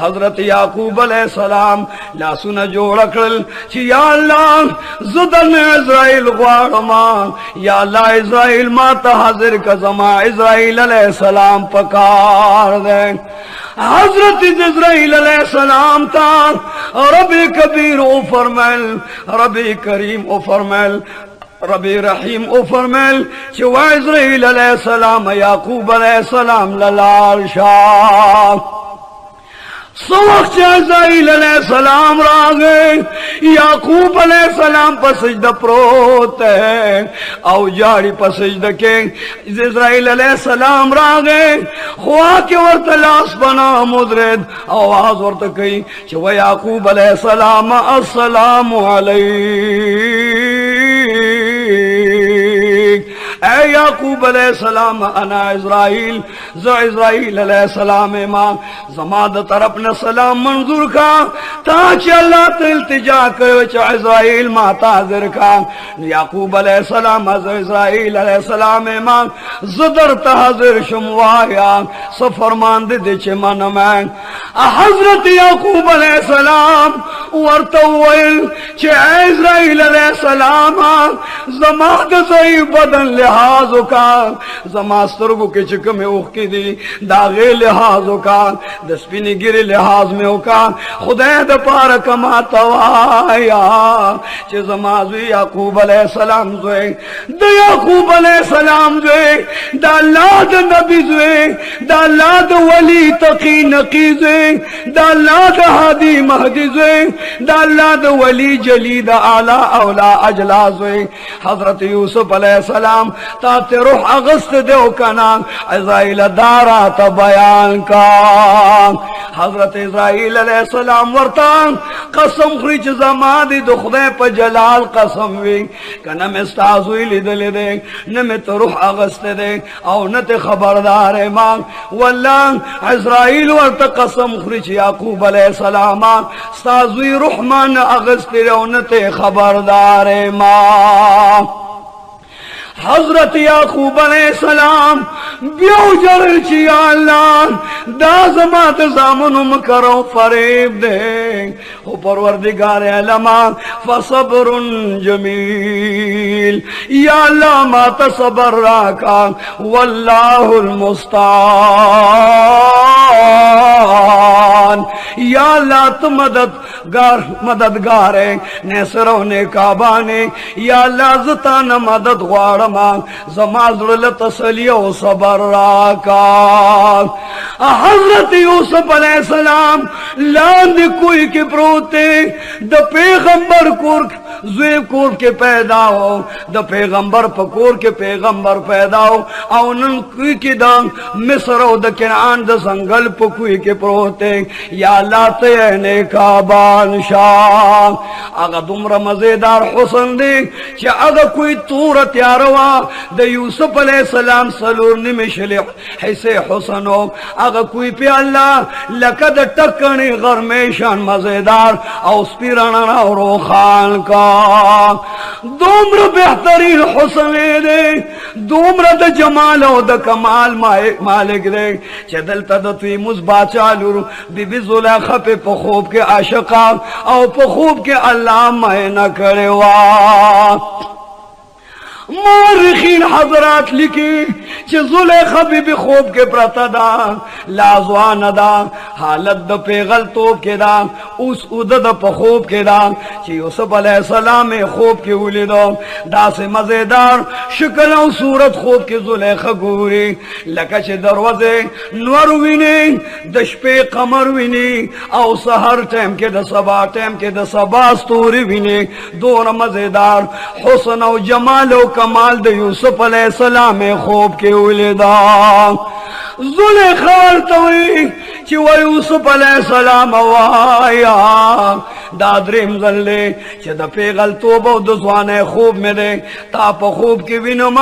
Speaker 1: حضرت یعقوب علیه السلام لاسونه جوړ کړل چې یا الله زه د اسرائیل غواړم یا الله اسرائیل ما ته حاضر کا زما اسرائیل علیہ السلام پکار دے حضرت اسرائیل علیہ السلام تا رب کبیر او فرمائل رب کریم او فرمائل رب رحیم او فرمائل چې وا اسرائیل علیہ السلام یعقوب علیہ السلام للال شاہ سوخت اسرائیل علیہ السلام راگے یعقوب علیہ السلام پر سجدہ پروت ہے او جاری پر سجدہ کے اسرائیل علیہ السلام راگے خواہ کے ورطلاس بنا مدرد آواز ورطکی چھو یعقوب علیہ السلام السلام علیہ اے یعقوب علیہ السلام انا اسرائیل ز اسرائیل علیہ السلام ماں زماد طرف نے سلام منظور کا تاچ اللہ تے التجا کرو چا اسرائیل ماں تاظر کا یعقوب علیہ السلام از اسرائیل علیہ السلام ماں زدر تحضر شموایا سفرمان دے چے من میں حضرت یعقوب علیہ السلام ورطویل چے اسرائیل علیہ السلام زماد زی بدن لحاظو کا زماسترگو کے چکم میں اوخ کی دی داغے لحاظو کا دسپینی گری لحاظ میں اوکا خدای دا پارا کما توایا چے زمازوی یعقوب علیہ السلام زوے دا یعقوب علیہ السلام زوے دا اللہ دا نبی زوے دا اللہ دا ولی تقی نقی زوے دا اللہ دا حادی مہدی زوے دا اللہ دا ولی جلی دا اعلی اولا اجلا زوے حضرت یوسف علیہ السلام تا تے روح اغست دیو کنا اسرائیل دارا تا بیان کا حضرت اسرائیل علیہ السلام ورطان قسم خریچ زمادی دو خدای پا جلال قسم وی کنا مستازوی لیدلی دے نمیت روح اغست دے او نت خبردار ماں واللہ اسرائیل ورطا قسم خریچ یعقوب علیہ السلام ستازوی روح مان اغست دے او نت خبردار ماں حضرت یعقوب علیہ السلام بیو جرل چی اللہ دا زمات زامنو مکرو فریب دے او پروردگار علماء فصبر جمیل یا اللہ ما تصبر راکا واللہ المستعان یا اللہ تو مددگار ہے نیسرو نے کعبانے یا اللہ زتان مدد غوارا زمازر تسلی و صبر راکا حضرت یوسف علیہ السلام لاند کوئی کے پروتے دا پیغمبر کور زویب کور کے پیدا ہو دا پیغمبر پکور کے پیغمبر پیدا ہو او نن کوئی کی دا مصر و دا کنعان دا سنگل پکوئی کے پروتے یا اللہ تینے کا بانشاہ اگا دمرا مزیدار حسن دے چا اگا کوئی تور تیارو دا یوسف علیہ السلام سلور نمشل حیث حسن ہو اگا کوئی پی اللہ لکد ٹکنے غرمیشان مزیدار او سپیرانان اور روخان کا دومر بہترین حسن دے دومر دا جمال و دا کمال مالک دے چدلتا دا توی مزبا چالور بی بی زلیخہ پہ پخوب کے عاشقا او پخوب کے اللہ مہینہ کرے وا مورخین حضرات لکھی چھ زلیخہ بی بی خوب کے پرتا دا لازوان دا حالت دا پیغل توب کے دا اس ادد پا خوب کے دا چھ یوسف علیہ السلام خوب کے اولی دا دا سے مزیدار شکل و صورت خوب کے زلیخہ گوری لکا چھ دروازے نور وینی دشپے قمر وینی او سہر ٹیم کے دا سبا ٹیم کے دا سبا ستوری وینی دور مزیدار حسن و جمال و کمال دا یوسف علیہ السلام خوب کے ولدا زلیخہ ورتوی چې و یوسف علیہ السلام وایا دا دریم ځل چې د پیغلتوب او د ځوانۍ خوب مې دی تا په خوب کې وینم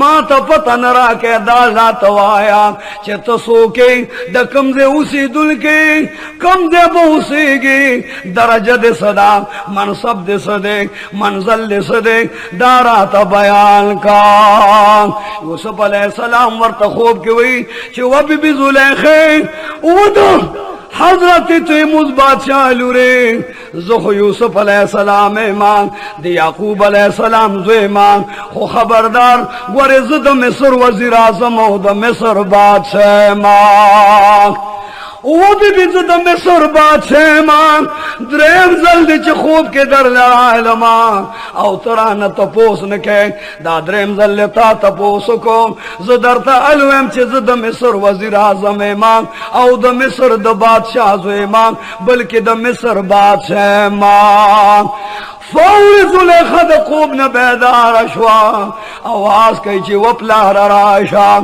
Speaker 1: ما ته پته نه راکې دا ذات وایا چې ته څوک د کوم ځای اوسېدونکی کوم ځای به اوسېږي درجه دې څه ده منصب دې څه دی منزل دې څه دی دا راته بیان کا یوسف علیہ السلام ورته خوب کې وی چې و بی زلیخا ودو حضرت تیموز بادشاہ لورے زخ یوسف علیہ السلام ایمان دی یعقوب علیہ السلام زو ایمان خو خبردار گوری زد مصر وزیر اعظم او د مصر بادشاہ ایمان او بی زد مصر بادشاہ ایمان دریم زلدی چی خوب کے در لعالمان او تران تپوس نکے دا دریم زلدی تا تپوسو کم زدر تا علویم چی زد مصر وزیر اعظم ایمان او دا مصر دا بادشاہ زو ایمان بلکہ دا مصر بادشاہ ایمان فوری زلیخا دا خوب نبیدار شوا آواز کئی چی وپلار راشا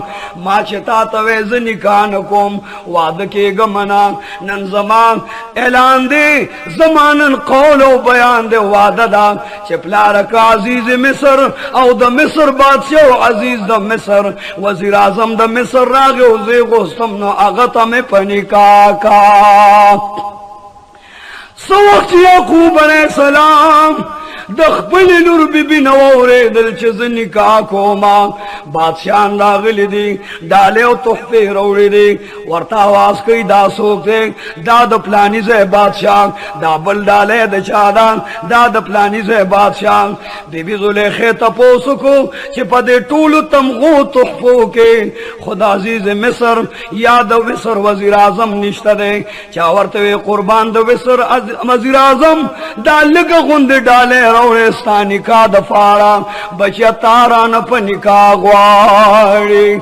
Speaker 1: ما چی تا تویز نکانکم وعدکی گمنا نن زمان اعلان دے زمانن قول و بیان دے وعد دا چی پلارک عزیز مصر او دا مصر بادشاہ و عزیز دا مصر وزیر اعظم دا مصر راگے و زیغوستم نو اغتا میں پنکاکا سوقت یعقوب علیہ السلام دخپل نور بی بی نوورے دل چیز نکاح کوما بادشاہان راغلی دی ڈالے و تحفے روڑی دی ورطا آواز کئی دا سوک دے دا دا پلانی سے بادشاہ دا بل ڈالے دا چادان دا دا پلانی سے بادشاہ بی بی زلیخا تپوسو کو چی پا دے طول تمغو تحفو کے خدا عزیز مصر یا دا مصر وزیر اعظم نشتا دے چاورتوے قربان دا مصر وزیر اعظم دا لگا غند ڈالے روڑستانی کا دفارا بچیا تارا نپا نکاح غواری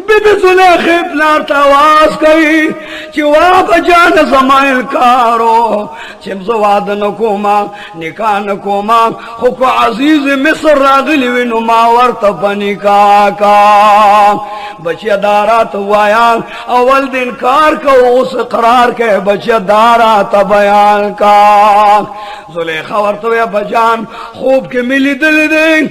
Speaker 1: بی بی زلیخا پلار تاواز کئی چی واب جان زمائل کارو چیم زواد نکوما نکاح نکوما خوکو عزیز مصر راغلی وینو ماورت پا نکاح کا بچیا دارات وایا اول دن کار کا اس قرار کے بچیا دارات بیان کا زلیخا ورطویا بجان خوب کے ملی دل دیں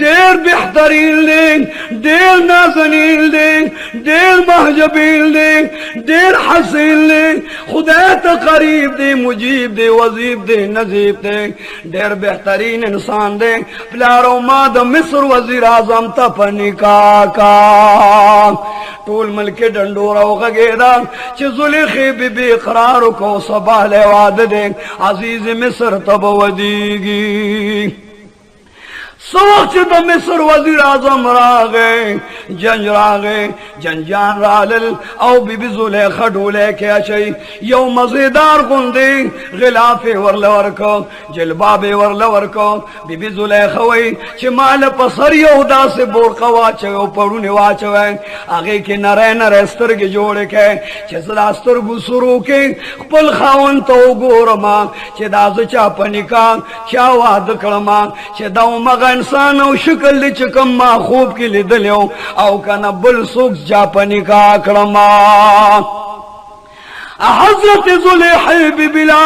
Speaker 1: دیر بہترین دیں دیر نازنین دیں دیر محجبین دیں دیر حسین دیں خدا تقریب دیں مجیب دیں وزیب دیں نزیب دیں دیر بہترین انسان دیں پلارو ماد مصر وزیر اعظم تپ نکاح کا طول ملک ڈنڈورا وغیرہ چی زلیخا بی بی اقرارو کو صباح لے وعد دیں عزیز مصر تب ودیگی سوق چی دا مصر وزیر اعظم راگے جنج راگے جنجان رالل او بی بی زلیخا ڈولے کے اچھئی یو مزیدار گندے غلاف ورلورکو جلباب ورلورکو بی بی زلیخا وی چی مال پسر یو دا سے بورقا واچو پڑونے واچو آگے کی نرے نرے سترگ جوڑے کے چی زلا سترگو سرو کے پل خاون تو گورما چی دا زچا پنکا چا واد کرما چی داو مغن انسان او شکل دی چکم ما خوب کی لیدلیو او کنا بل سوکس جاپنی کا اکرما حضرت زلیخا بی بلا